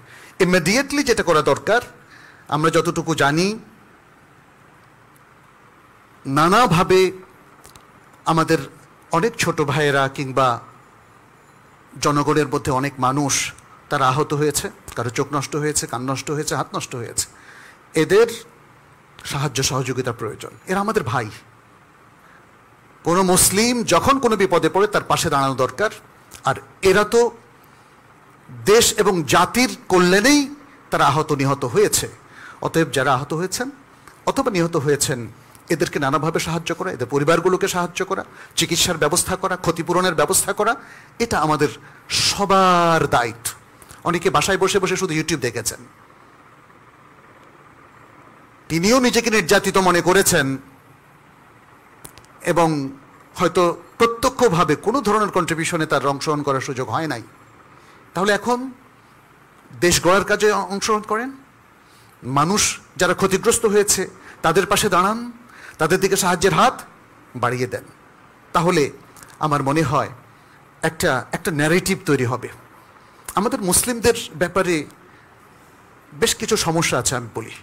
ইমিডিয়েটলি যেটা করা দরকার, আমরা যতটুকু জানি, নানাভাবে আমাদের অনেক ছোট ভাইয়েরা কিংবা জনগণের মধ্যে অনেক মানুষ তারা আহত হয়েছে, কারো চোখ নষ্ট হয়েছে, কান নষ্ট হয়েছে, হাত নষ্ট হয়েছে। এদের সাহায্য সহযোগিতার প্রয়োজন। এরা আমাদের ভাই। কোনো মুসলিম যখন কোনো বিপদে পড়ে তার পাশে দাঁড়ানো দরকার। আর এরা তো দেশ এবং জাতির কল্যাণেই তারা আহত নিহত হয়েছে। অতএব যারা আহত হয়েছেন অথবা নিহত হয়েছেন, এদেরকে নানাভাবে সাহায্য করা, এদের পরিবারগুলোকে সাহায্য করা, চিকিৎসার ব্যবস্থা করা, ক্ষতিপূরণের ব্যবস্থা করা, এটা আমাদের সবার দায়িত্ব। অনেকে বাসায় বসে বসে শুধু ইউটিউব দেখেছেন, তিনিও নিজেকে নির্যাতিত মনে করেছেন এবং হয়তো প্রত্যক্ষভাবে কোনো ধরনের কন্ট্রিবিউশনে তার অংশগ্রহণ করার সুযোগ হয় নাই। তাহলে এখন দেশ গড়ার কাজে অংশগ্রহণ করেন, মানুষ যারা ক্ষতিগ্রস্ত হয়েছে তাদের পাশে দাঁড়ান, তাদের দিকে সাহায্যের হাত বাড়িয়ে দেন। তাহলে আমার মনে হয় একটা ন্যারেটিভ তৈরি হবে। আমাদের মুসলিমদের ব্যাপারে বেশ কিছু সমস্যা আছে, আমি বলি,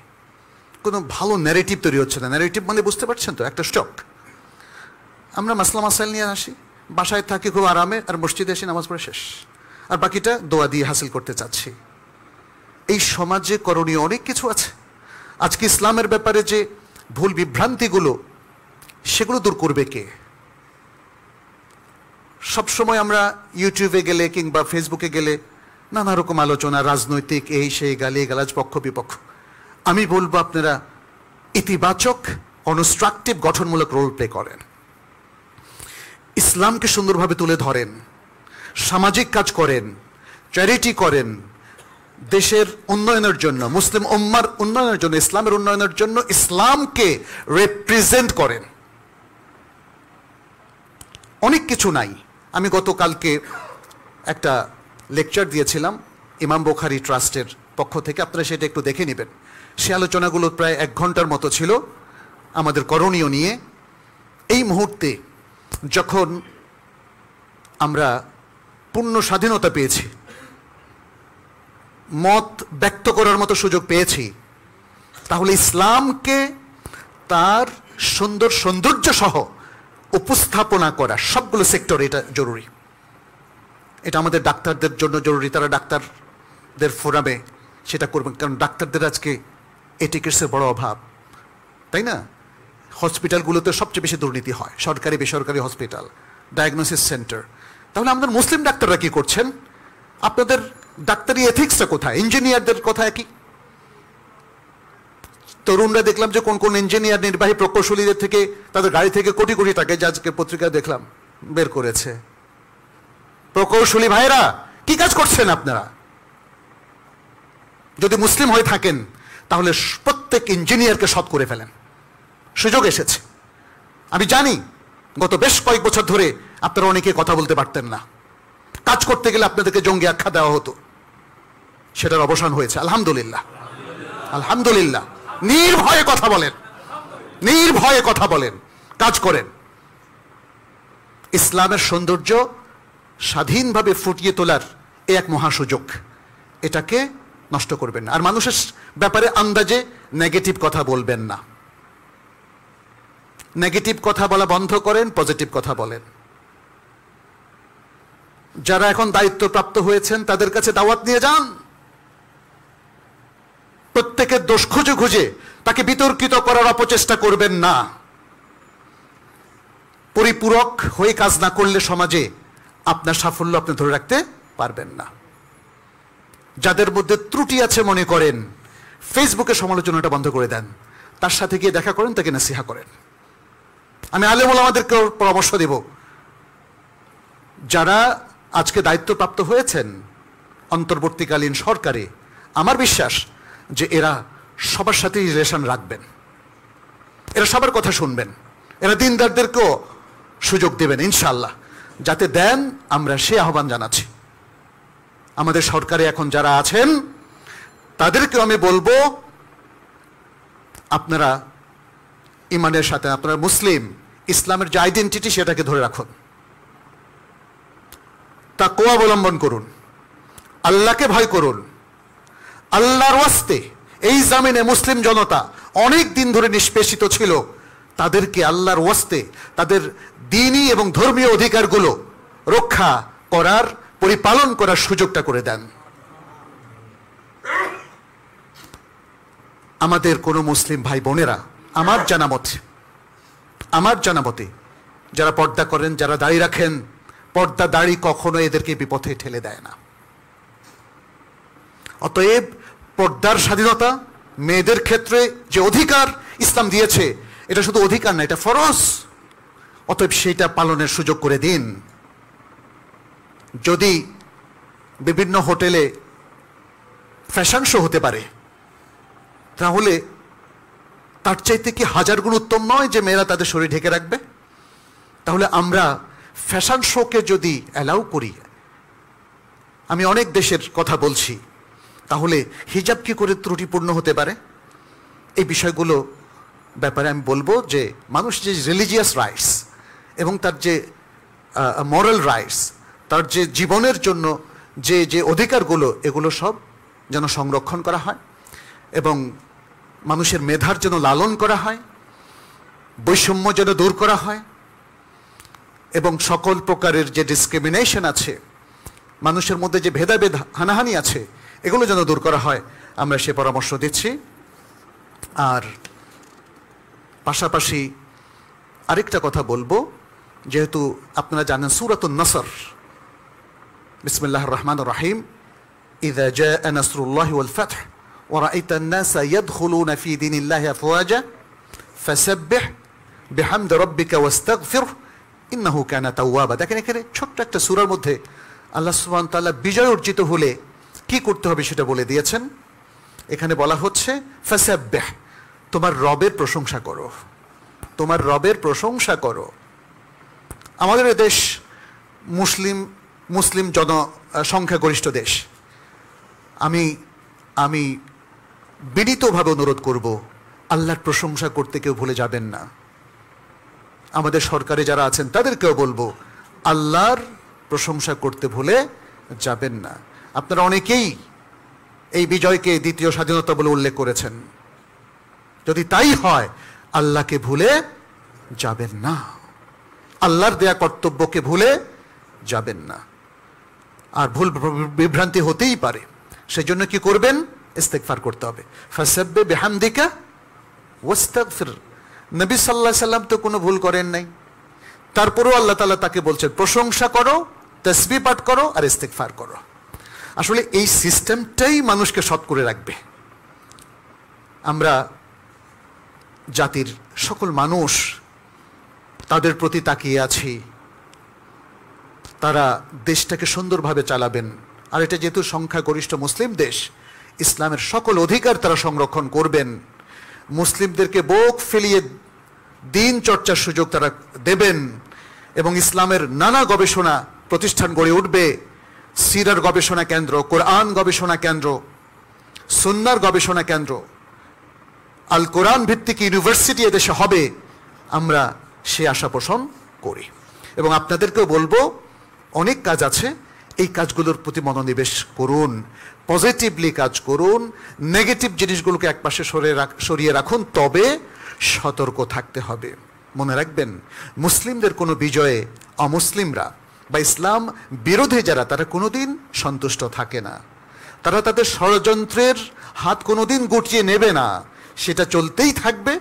কোনো ভালো ন্যারেটিভ তৈরি হচ্ছে না। ন্যারেটিভ মানে বুঝতে পারছেন তো, একটা স্টক। আমরা মাসলা মাসাইল নিয়ে আসি, বাসায় থাকি খুব আরামে, আর মসজিদে এসে নামাজ পড়ে শেষ, আর বাকিটা দোয়া দিয়ে হাসিল করতে চাচ্ছি। এই সমাজে করণীয় অনেক কিছু আছে। আজকে ইসলামের ব্যাপারে যে ভুল বিভ্রান্তিগুলো, সেগুলো দূর করবে কে? সবসময় আমরা ইউটিউবে গেলে কিংবা ফেসবুকে গেলে নানা রকম আলোচনা, রাজনৈতিক এই সেই, গালিগালাজ, পক্ষ বিপক্ষ। আমি বলবো আপনারা ইতিবাচক, কনস্ট্রাকটিভ, গঠনমূলক রোল প্লে করেন, ইসলামকে সুন্দরভাবে তুলে ধরেন, সামাজিক কাজ করেন, চ্যারিটি করেন, দেশের উন্নয়নের জন্য, মুসলিম উম্মার উন্নয়নের জন্য, ইসলামের উন্নয়নের জন্য ইসলামকে রিপ্রেজেন্ট করেন। অনেক কিছু নাই। আমি গতকালকে একটা লেকচার দিয়েছিলাম ইমাম বুখারী ট্রাস্টের পক্ষ থেকে, আপনারা সেটা একটু দেখে নেবেন। সে আলোচনাগুলো প্রায় 1 ঘন্টার মতো ছিল আমাদের করণীয় নিয়ে। এই মুহূর্তে যখন আমরা পূর্ণ স্বাধীনতা পেয়েছি, মত ব্যক্ত করার মতো সুযোগ পেয়েছি, তাহলে ইসলামকে তার সৌন্দর্য সহ উপস্থাপনা করা সবগুলো সেক্টর, এটা জরুরি। এটা আমাদের ডাক্তারদের জন্য জরুরি, তারা ডাক্তারদের ফোরামে সেটা করবেন, কারণ ডাক্তারদের আজকে এটিকেটসের বড় অভাব, তাই না? হসপিটালগুলোতে সবচেয়ে বেশি দুর্নীতি হয়, সরকারি বেসরকারি হসপিটাল, ডায়াগনোসিস সেন্টার। তাহলে আমাদের মুসলিম ডাক্তাররা কি করছেন? আপনাদের ডাক্তারি এথিক্সটা কোথায়? ইঞ্জিনিয়ারদের কথা একই। তরুণরা দেখলাম যে কোন কোন ইঞ্জিনিয়ার, নির্বাহী প্রকৌশলীদের থেকে, তাদের গাড়ি থেকে কোটি কোটি টাকা, যে আজকে পত্রিকায় দেখলাম বের করেছে। প্রকৌশলী ভাইরা কি কাজ করছেন আপনারা? যদি মুসলিম হয়ে থাকেন তাহলে প্রত্যেক ইঞ্জিনিয়ারকে সৎ করে ফেলেন। সুযোগ এসেছে। আমি জানি গত বেশ কয়েক বছর ধরে আপনারা অনেকে কথা বলতে পারতেন না, কাজ করতে গেলে আপনাদেরকে জঙ্গি আখ্যা দেওয়া হতো, সেটার অবসান হয়েছে আলহামদুলিল্লাহ। আলহামদুলিল্লাহ। নির্ভয়ে কথা বলেন, নির্ভয়ে কথা বলেন, কাজ করেন। ইসলামের সৌন্দর্য স্বাধীনভাবে ফুটিয়ে তোলার এ এক মহাসুযোগ, এটাকে নষ্ট করবেন না। আর মানুষের ব্যাপারে আন্দাজে নেগেটিভ কথা বলবেন না। নেগেটিভ কথা বলা বন্ধ করেন, পজিটিভ কথা বলেন। যারা এখন দায়িত্বপ্রাপ্ত হয়েছেন তাদের কাছে দাওয়াত নিয়ে যান, প্রত্যেকের দোষ খুঁজে খুঁজে তাকে বিতর্কিত করার অপচেষ্টা করবেন না। পরিপূরক হয়ে কাজ না করলে সমাজে আপনার সাফল্য আপনি ধরে রাখতে পারবেন না। যাদের মধ্যে ত্রুটি আছে মনে করেন, ফেসবুকে সমালোচনাটা বন্ধ করে দেন, তার সাথে গিয়ে দেখা করেন, তাকে নসিহা করেন। আমি আলেম ওলামাদেরকে পরামর্শ দেব, যারা আজকে দায়িত্বপ্রাপ্ত হয়েছেন অন্তর্বর্তীকালীন সরকারে, আমার বিশ্বাস যে এরা সবার সাথে রিলেশন রাখবেন, এরা সবার কথা শুনবেন, এরা দিনদারদেরকেও সুযোগ দেবেন ইনশাআল্লাহ। যাতে দেন, আমরা সে আহ্বান জানাচ্ছি। আমাদের সরকারে এখন যারা আছেন তাদেরকে আমি বলবো, আপনারা ইমানের সাথে, আপনারা মুসলিম, ইসলামের যে আইডেন্টিটি সেটাকে ধরে রাখুন, তাকওয়া অবলম্বন করুন, আল্লাহকে ভয় করুন। আল্লাহর ওয়াস্তে এই জামিনে মুসলিম জনতা অনেক দিন ধরে নিষ্পেষিত ছিল, তাদেরকে আল্লাহর ওয়াস্তে তাদের দ্বীনি এবং ধর্মীয় অধিকারগুলো রক্ষা করার, পরিপালন করার সুযোগটা করে দেন। আমাদের কোন মুসলিম ভাই বোনেরা, আমার জানামতে যারা পর্দা করেন, যারা দাড়ি রাখেন, পর্দা দাড়ি কখনো এদেরকে বিপথে ঠেলে দেয় না। অতএব পর্দার স্বাধীনতা, মেয়েদের ক্ষেত্রে যে অধিকার ইসলাম দিয়েছে, এটা শুধু অধিকার না, এটা ফরজ। অতএব সেটা পালনের সুযোগ করে দিন। যদি বিভিন্ন হোটেলে ফ্যাশন শো হতে পারে, তাহলে তার চাইতে কি হাজার গুণ উত্তম নয় যে মেয়েরা তাদের শরীর ঢেকে রাখবে? তাহলে আমরা ফ্যাশন শোকে যদি অ্যালাউ করি, আমি অনেক দেশের কথা বলছি, তাহলে হিজাব কি করে ত্রুটিপূর্ণ হতে পারে? এই বিষয়গুলো ব্যাপারে আমি বলবো যে মানুষ যে রিলিজিয়াস রাইটস এবং তার যে মরাল রাইটস, তার যে জীবনের জন্য যে যে অধিকারগুলো, এগুলো সব যেন সংরক্ষণ করা হয় এবং মানুষের মেধার যেন লালন করা হয়, বৈষম্য যেন দূর করা হয় এবং সকল প্রকারের যে ডিসক্রিমিনেশন আছে, মানুষের মধ্যে যে ভেদাভেদ হানাহানি আছে, এগুলো যেন দূর করা হয়, আমরা সে পরামর্শ দিচ্ছি। আর পাশাপাশি আরেকটা কথা বলবো, যেহেতু আপনারা জানেন সূরাতুন নসর, বিসমিল্লাহির রহমানির রহিম, ইযা জাআ নাসরুল্লাহি ওয়াল ফাথ ওয়া রাআইতান নাসা ইয়াদখুলুনা ফি দীনিল্লাহি আফওয়াজা ফাসাব্বিহ বিহামদি রাব্বিকা ওয়াস্তাগফির ইন্নাহু কানা তাওয়াবা। দেখেন এখানে ছোট্ট একটা সূরার মধ্যে আল্লাহ সুবহানাহু ওয়া তাআলা বিজয় অর্জিত হলে কি করতে হবে সেটা বলে দিয়েছেন। এখানে বলা হচ্ছে ফাসাব্বিহ, তোমার রবের প্রশংসা করো, তোমার রবের প্রশংসা করো। আমাদের দেশ মুসলিম জনসংখ্যাগরিষ্ঠ দেশ। আমি বিনীতভাবে অনুরোধ করব, আল্লাহর প্রশংসা করতে কেউ ভুলে যাবেন না। আমাদের সরকারে যারা আছেন তাদেরকেও বলবো, আল্লাহর প্রশংসা করতে ভুলে যাবেন না। আপনারা অনেকেই এই বিজয়কে দ্বিতীয় স্বাধীনতা বলে উল্লেখ করেছেন। যদি তাই হয়, আল্লাহকে ভুলে যাবেন না, আল্লাহর দেয়া কর্তব্যকে ভুলে যাবেন না। আর ভুল বিভ্রান্তি হতেই পারে, সেজন্য কি করবেন? ইস্তেগফার করতে হবে। ফাসাব্বিহ বিহামদিকা ওয়াস্তাগফির। নবী সাল্লাল্লাহু আলাইহি সাল্লাম তো কোনো ভুল করেন নাই, তারপরেও আল্লাহ তাআলা তাকে বলছেন প্রশংসা করো, তাসবিহ পাঠ করো আর ইস্তেগফার করো। আসলে এই সিস্টেমটাই মানুষকে সৎ করে রাখবে। আমরা জাতির সকল মানুষ তাদের প্রতি তাকিয়ে আছি, তারা দেশটাকে সুন্দরভাবে চালাবেন। আর এটা যেহেতু সংখ্যাগরিষ্ঠ মুসলিম দেশ, ইসলামের সকল অধিকার তারা সংরক্ষণ করবেন। মুসলিমদেরকে বুক ফেলিয়ে দিন চর্চার সুযোগ তারা দেবেন এবং ইসলামের নানা গবেষণা প্রতিষ্ঠান গড়ে উঠবে সিরার গবেষণা কেন্দ্র, কোরআন গবেষণা কেন্দ্র, সুন্নাহর গবেষণা কেন্দ্র, আল কোরআন ভিত্তিক ইউনিভার্সিটি এদেশে হবে, আমরা সে আশা পোষণ করি। এবং আপনাদেরকেও বলবো, অনেক কাজ আছে, এই কাজগুলোর প্রতি মনোনিবেশ করুন, পজিটিভলি কাজ করুন, নেগেটিভ জিনিসগুলোকে একপাশে সরিয়ে রাখুন, তবে সতর্ক থাকতে হবে। মনে রাখবেন, মুসলিমদের কোনো বিজয়ে অমুসলিমরা বা ইসলাম বিরোধী যারা, তারা কোনোদিন সন্তুষ্ট থাকে না। তারা তাদের ষড়যন্ত্রের হাত কোনোদিন গুটিয়ে নেবে না, সেটা চলতেই থাকবে।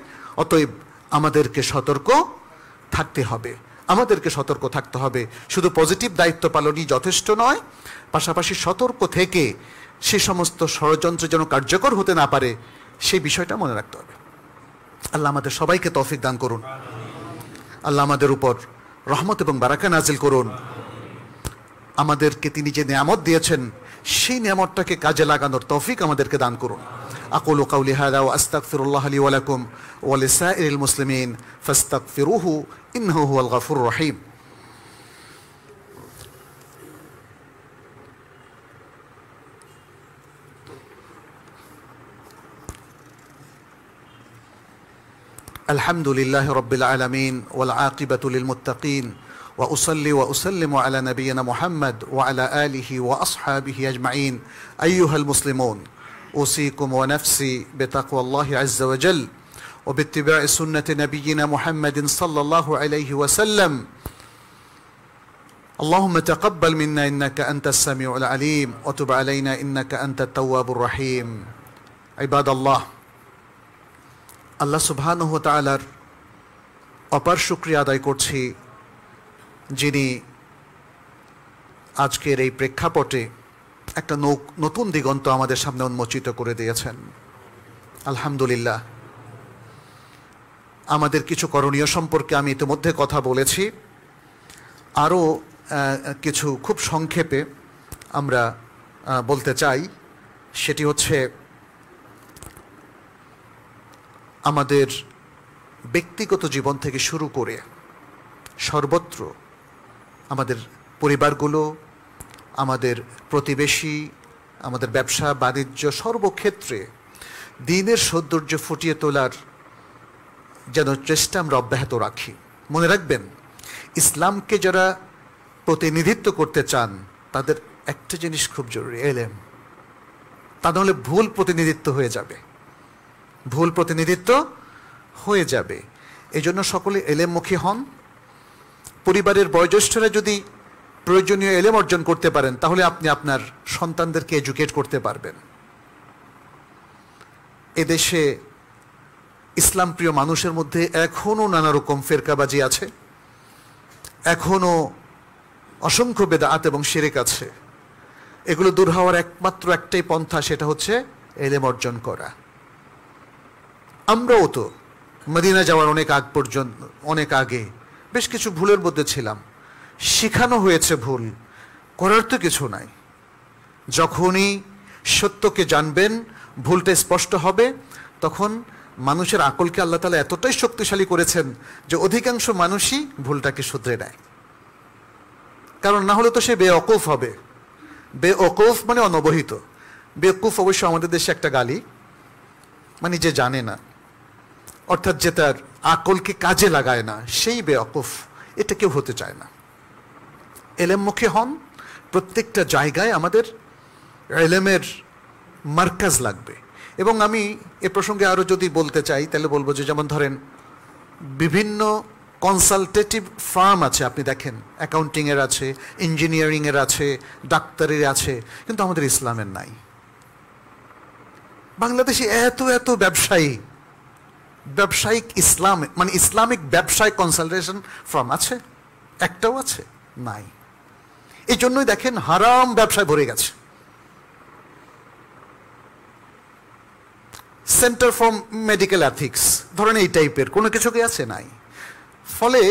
অতএব আমাদেরকে সতর্ক থাকতে হবে, আমাদেরকে সতর্ক থাকতে হবে। শুধু পজিটিভ দায়িত্ব পালনই যথেষ্ট নয়, পাশাপাশি সতর্ক থেকে সে সমস্ত ষড়যন্ত্র যেন কার্যকর হতে না পারে, সেই বিষয়টা মনে রাখতে হবে। আল্লাহ আমাদের সবাইকে তৌফিক দান করুন। আল্লাহ আমাদের উপর রহমত এবং বারাকা নাজিল করুন। আমাদেরকে তিনি যে নিয়ামত দিয়েছেন, সেই নিয়ামতটাকে কাজে লাগানোর তৌফিক আমাদেরকে দান করুন। আকুলু কাউলি হাযা ওয়া আস্তাগফিরুল্লাহ লি ওয়া লাকুম ওয়া লিসাইরিল মুসলিমিন ফাস্তাগফিরুহু ইন্নাহু হুয়াল গফুরুর রহিম। আলহামদুলিল্লাহি রাব্বিল আলামিন ওয়াল আকিবাতু লিল মুত্তাকিন وأصلي وأسلم على نبينا محمد وعلى آله وأصحابه أجمعين. أيها المسلمون، أوصيكم ونفسي بتقوى الله عز وجل وباتباع سنة نبينا محمد صلى الله عليه وسلم. اللهم تقبل منا إنك أنت السميع العليم وتب علينا إنك أنت التواب الرحيم. عباد الله، আল্লাহ সুবহানাহু ওয়া তাআলার অপার শুকরিয়া আদায় করছি, যিনি আজকের এই প্রেক্ষাপটে একটা নতুন দিগন্ত আমাদের সামনে উন্মোচিত করে দিয়েছেন। আলহামদুলিল্লাহ। আমাদের কিছু করণীয় সম্পর্কে আমি ইতিমধ্যে কথা বলেছি, আরও কিছু খুব সংক্ষেপে আমরা বলতে চাই। সেটি হচ্ছে, আমাদের ব্যক্তিগত জীবন থেকে শুরু করে সর্বত্র, আমাদের পরিবারগুলো, আমাদের প্রতিবেশী, আমাদের ব্যবসা বাণিজ্য, সর্বক্ষেত্রে দ্বীনের সৌন্দর্য ফুটিয়ে তোলার যেন চেষ্টা আমরা অব্যাহত রাখি। মনে রাখবেন, ইসলামকে যারা প্রতিনিধিত্ব করতে চান, তাদের একটা জিনিস খুব জরুরি, এলেম। তা নাহলে ভুল প্রতিনিধিত্ব হয়ে যাবে, ভুল প্রতিনিধিত্ব হয়ে যাবে। এই জন্য সকলে এলেমমুখী হন। পরিবারের বয়োজ্যেষ্ঠরা যদি প্রয়োজনীয় এলেম অর্জন করতে পারেন, তাহলে আপনি আপনার সন্তানদেরকে এডুকেট করতে পারবেন। এদেশে ইসলাম প্রিয় মানুষের মধ্যে এখনও নানা রকম ফেরকাবাজি আছে, এখনও অসংখ্য বেদাত এবং শিরক আছে। এগুলো দূর হওয়ার একমাত্র একটাই পন্থা, সেটা হচ্ছে এলেম অর্জন করা। আমরাও তো মদিনা যাওয়ার অনেক আগে বেশ কিছু ভুলের মধ্যে ছিলাম, শিখানো হয়েছে ভুল, করার তো কিছু নাই। যখনই সত্যকে জানবেন, ভুলটা স্পষ্ট হবে, তখন মানুষের আকলকে আল্লাহ তাআলা এতটাই শক্তিশালী করেছেন যে অধিকাংশ মানুষই ভুলটাকে শুধরে নেয়। কারণ না হলে তো সে বেওকুফ হবে। বেওকুফ মানে অনবহিত। বেওকুফ অবশ্য আমাদের দেশে একটা গালি, মানে যে জানে না, অর্থাৎ যে তার আকলকে কাজে লাগায় না, সেই বেওকুফ। এটা কেউ হতে চায় না। এলেমমুখী হন। প্রত্যেকটা জায়গায় আমাদের এলেমের মার্কাজ লাগবে। এবং আমি এ প্রসঙ্গে আরও যদি বলতে চাই, তাহলে বলবো যে, যেমন ধরেন, বিভিন্ন কনসালটেটিভ ফার্ম আছে, আপনি দেখেন, অ্যাকাউন্টিংয়ের আছে, ইঞ্জিনিয়ারিংয়ের আছে, ডাক্তারের আছে, কিন্তু আমাদের ইসলামের নাই। বাংলাদেশে এত এত ব্যবসায়িক ইসলাম, মানে ইসলামিক ব্যবসায়িক কনসালটেশন ফার্ম আছে? একটাও আছে? নাই। এই জন্যই দেখেন হারাম ব্যবসায় ভরে গেছে। সেন্টার ফর মেডিকেল এথিক্স, ধরেন এই টাইপের কোনো কিছু কি আছে? নাই। ফলে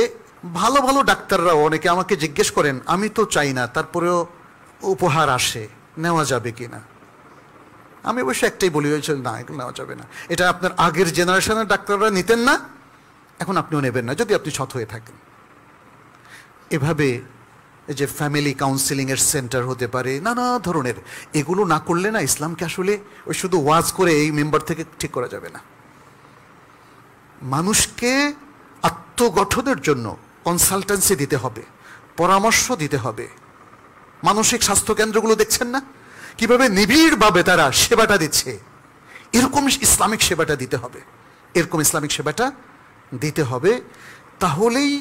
ভালো ভালো ডাক্তাররাও অনেকে আমাকে জিজ্ঞেস করেন, আমি তো চাই না, তারপরেও উপহার আসে, নেওয়া যাবে কি না? আমি অবশ্য একটাই বলি, হয়েছিল না, এগুলো নেওয়া যাবে না। এটা আপনার আগের জেনারেশনের ডাক্তাররা নিতেন না, এখন আপনিও নেবেন না, যদি আপনি সৎ হয়ে থাকেন। এভাবে এই যে ফ্যামিলি কাউন্সিলিংয়ের সেন্টার হতে পারে, নানা ধরনের। এগুলো না করলে না ইসলামকে আসলে ওই শুধু ওয়াজ করে এই মেম্বার থেকে ঠিক করা যাবে না। মানুষকে আত্মগঠনের জন্য কনসালটেন্সি দিতে হবে, পরামর্শ দিতে হবে। মানসিক স্বাস্থ্য কেন্দ্রগুলো দেখছেন না কিভাবে নিবিড়ভাবে তারা সেবাটা দিচ্ছে? এরকম ইসলামিক সেবাটা দিতে হবে, এরকম ইসলামিক সেবাটা দিতে হবে। তাহলেই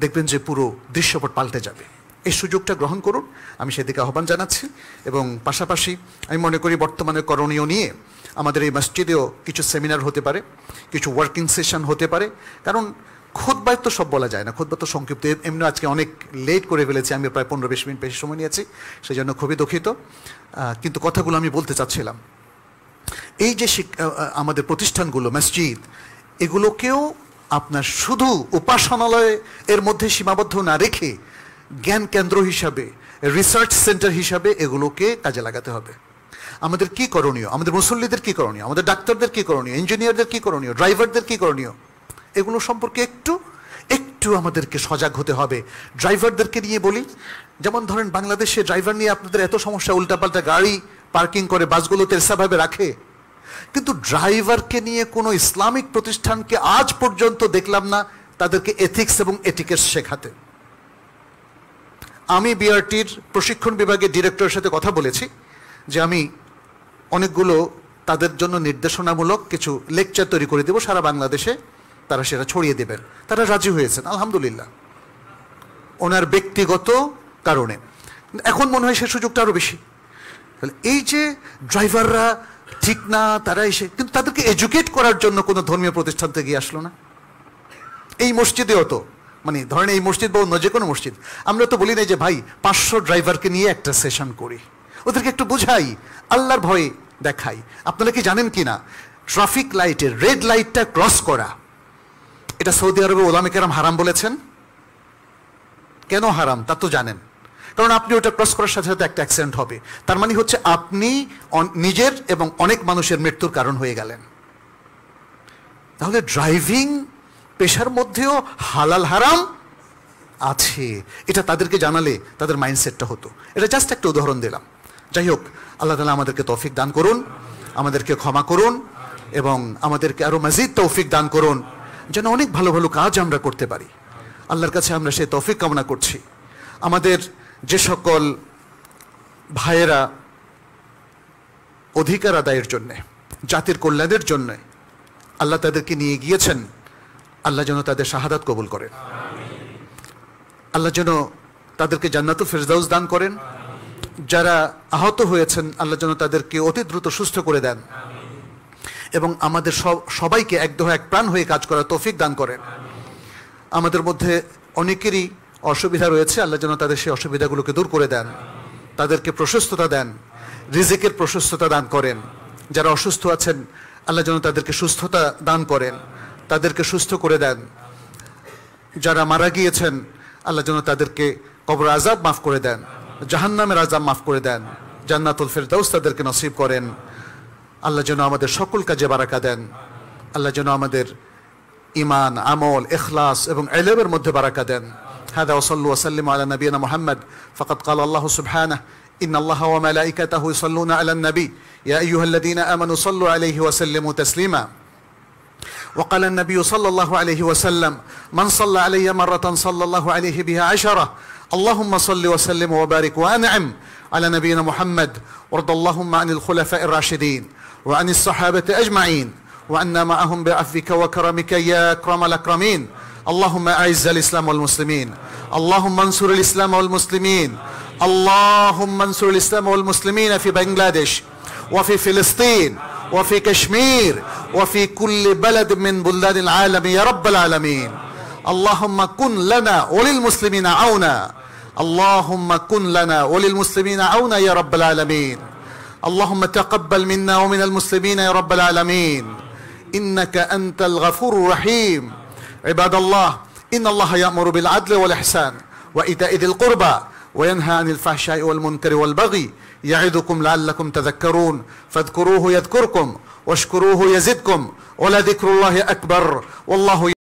দেখবেন যে পুরো দৃশ্যপট পাল্টে যাবে। এই সুযোগটা গ্রহণ করুন, আমি সেদিকে আহ্বান জানাচ্ছি। এবং পাশাপাশি আমি মনে করি বর্তমানে করণীয় নিয়ে আমাদের এই মসজিদেও কিছু সেমিনার হতে পারে, কিছু ওয়ার্কিং সেশন হতে পারে। কারণ খুতবায় তো সব বলা যায় না, খুতবা তো সংক্ষিপ্ত। এমনি আজকে অনেক লেট করে ফেলেছি, আমি প্রায় 15-20 মিনিট বেশি সময় নিয়েছি, সেই জন্য খুবই দুঃখিত। কিন্তু কথাগুলো আমি বলতে চাচ্ছিলাম, এই যে আমাদের প্রতিষ্ঠানগুলো, মসজিদ, এগুলোকেও আপনার শুধু উপাসনালয় এর মধ্যে সীমাবদ্ধ না রেখে জ্ঞান কেন্দ্র হিসাবে, রিসার্চ সেন্টার হিসাবে এগুলোকে কাজে লাগাতে হবে। আমাদের কি করণীয়, আমাদের মুসল্লিদের কি করণীয়, আমাদের ডাক্তারদের কি করণীয়, ইঞ্জিনিয়ারদের কি করণীয়, ড্রাইভারদের কি করণীয়, এগুলো সম্পর্কে একটু আমাদেরকে সজাগ হতে হবে। ড্রাইভারদেরকে নিয়ে বলি, যেমন ধরেন বাংলাদেশে ড্রাইভার নিয়ে আপনাদের এত সমস্যা, উল্টাপাল্টা গাড়ি পার্কিং করে, বাসগুলোতে এসাভাবে রাখে, কিন্তু ড্রাইভারকে নিয়ে কোনো ইসলামিক প্রতিষ্ঠানকে আজ পর্যন্ত দেখলাম না তাদেরকে এথিক্স এবং এটিকেটস শেখাতে। আমি বিআরটির প্রশিক্ষণ বিভাগের ডিরেক্টরের সাথে কথা বলেছি যে আমি অনেকগুলো তাদের জন্য নির্দেশনামূলক কিছু লেকচার তৈরি করে দেব সারা বাংলাদেশে, তারা সেটা ছড়িয়ে দেবেন। তারা রাজি হয়েছেন আলহামদুলিল্লাহ, ওনার ব্যক্তিগত কারণে। এখন মনে হয় সে সুযোগটা আরো বেশি। তাহলে এই যে ড্রাইভাররা ঠিক না, তারা এসে কিন্তু তাদেরকে এডুকেট করার জন্য কোনো ধর্মীয় প্রতিষ্ঠান থেকে আসলো না। এই মসজিদেও তো মানে ধরেন এই মসজিদ বা অন্য যে কোনো মসজিদ, আমরা তো বলি না যে ভাই 500 ড্রাইভারকে নিয়ে একটা সেশন করি, ওদেরকে একটু বুঝাই, আল্লাহর ভয়ে দেখাই। আপনারা কি জানেন কি না, ট্রাফিক লাইটের রেড লাইটটা ক্রস করা, এটা সৌদি আরবে ওলামা কেরাম হারাম বলেছেন। কেন হারাম তা তো জানেন, কারণ আপনি ওটা ক্রস করার সাথে সাথে একটা অ্যাক্সিডেন্ট হবে, তার মানে হচ্ছে আপনি নিজের এবং অনেক মানুষের মৃত্যুর কারণ হয়ে গেলেন। তাহলে ড্রাইভিং পেশার মধ্যেও হালাল হারাম আছে, এটা তাদেরকে জানালে তাদের মাইন্ডসেটটা হতো। এটা জাস্ট একটা উদাহরণ দিলাম। যাই হোক, আল্লাহ তাআলা আমাদেরকে তৌফিক দান করুন, আমাদেরকে ক্ষমা করুন এবং আমাদেরকে আরো মজিদ তৌফিক দান করুন, যেন অনেক ভালো ভালো কাজ আমরা করতে পারি। আল্লাহর কাছে আমরা সেই তৌফিক কামনা করছি। আমাদের যে সকল ভাইয়েরা অধিকার আদায়ের জন্যে, জাতির কল্যাণের জন্যে আল্লাহ তাদেরকে নিয়ে গিয়েছেন, আল্লাহ যেন তাদের শাহাদাত কবুল করেন, আল্লাহ যেন তাদেরকে জান্নাতুল ফেরদাউস দান করেন। যারা আহত হয়েছেন আল্লাহ যেন তাদেরকে অতি দ্রুত সুস্থ করে দেন এবং আমাদের সবাইকে একদহ এক প্রাণ হয়ে কাজ করার তৌফিক দান করেন। আমাদের মধ্যে অনেকেরই অসুবিধা রয়েছে, আল্লাহ যেন তাদের সেই অসুবিধাগুলোকে দূর করে দেন, তাদেরকে প্রশস্ততা দেন, রিজিকের প্রশস্ততা দান করেন। যারা অসুস্থ আছেন আল্লাহ যেন তাদেরকে সুস্থতা দান করেন, তাদেরকে সুস্থ করে দেন। যারা মারা গিয়েছেন আল্লাহ যেন তাদেরকে কবর আযাব মাফ করে দেন, জাহান্নামের আযাব মাফ করে দেন, জান্নাতুল ফেরদাউস তাদেরকে নসিব করেন। আল্লাহ যেন আমাদের সকল কাজে বারাকা দেন, আল্লাহ যেন আমাদের ঈমান, আমল, ইখলাস এবং ইলমের মধ্যে বারাকা দেন। هذا وصلوا وسلموا على نبينا محمد فقد قال الله سبحانه إن الله وملائكته يصلون على النبي يا أيها الذين آمنوا صلوا عليه وسلموا تسليما. وقال النبي صلى الله عليه وسلم من صلى علي مرة صلى الله عليه بها 10. اللهم صل وسلم وبارك وأنعم على نبينا محمد وارض اللهم عن الخلفاء الراشدين وعن الصحابة أجمعين وعنا معهم بعفوك وكرمك يا أكرم الأكرمين. اللهم أعز الإسلام والمسلمين، اللهم انصر الإسلام والمسلمين، اللهم انصر الإسلام والمسلمين في بنغلاديش وفي فلسطين وفي كشمير وفي كل بلد من بلدان العالم يا رب العالمين. اللهم كن لنا وللمسلمين عونا، اللهم كن لنا وللمسلمين عونا يا رب العالمين. اللهم تقبل منا ومن المسلمين يا رب العالمين، إنك أنت الغفور الرحيم. عباد الله إن الله يأمر بالعدل والإحسان وإيتاء ذي القربى وينهى عن الفحشاء والمنكر والبغي يعظكم لعلكم تذكرون فاذكروه يذكركم واشكروه يزدكم ولذكر الله أكبر والله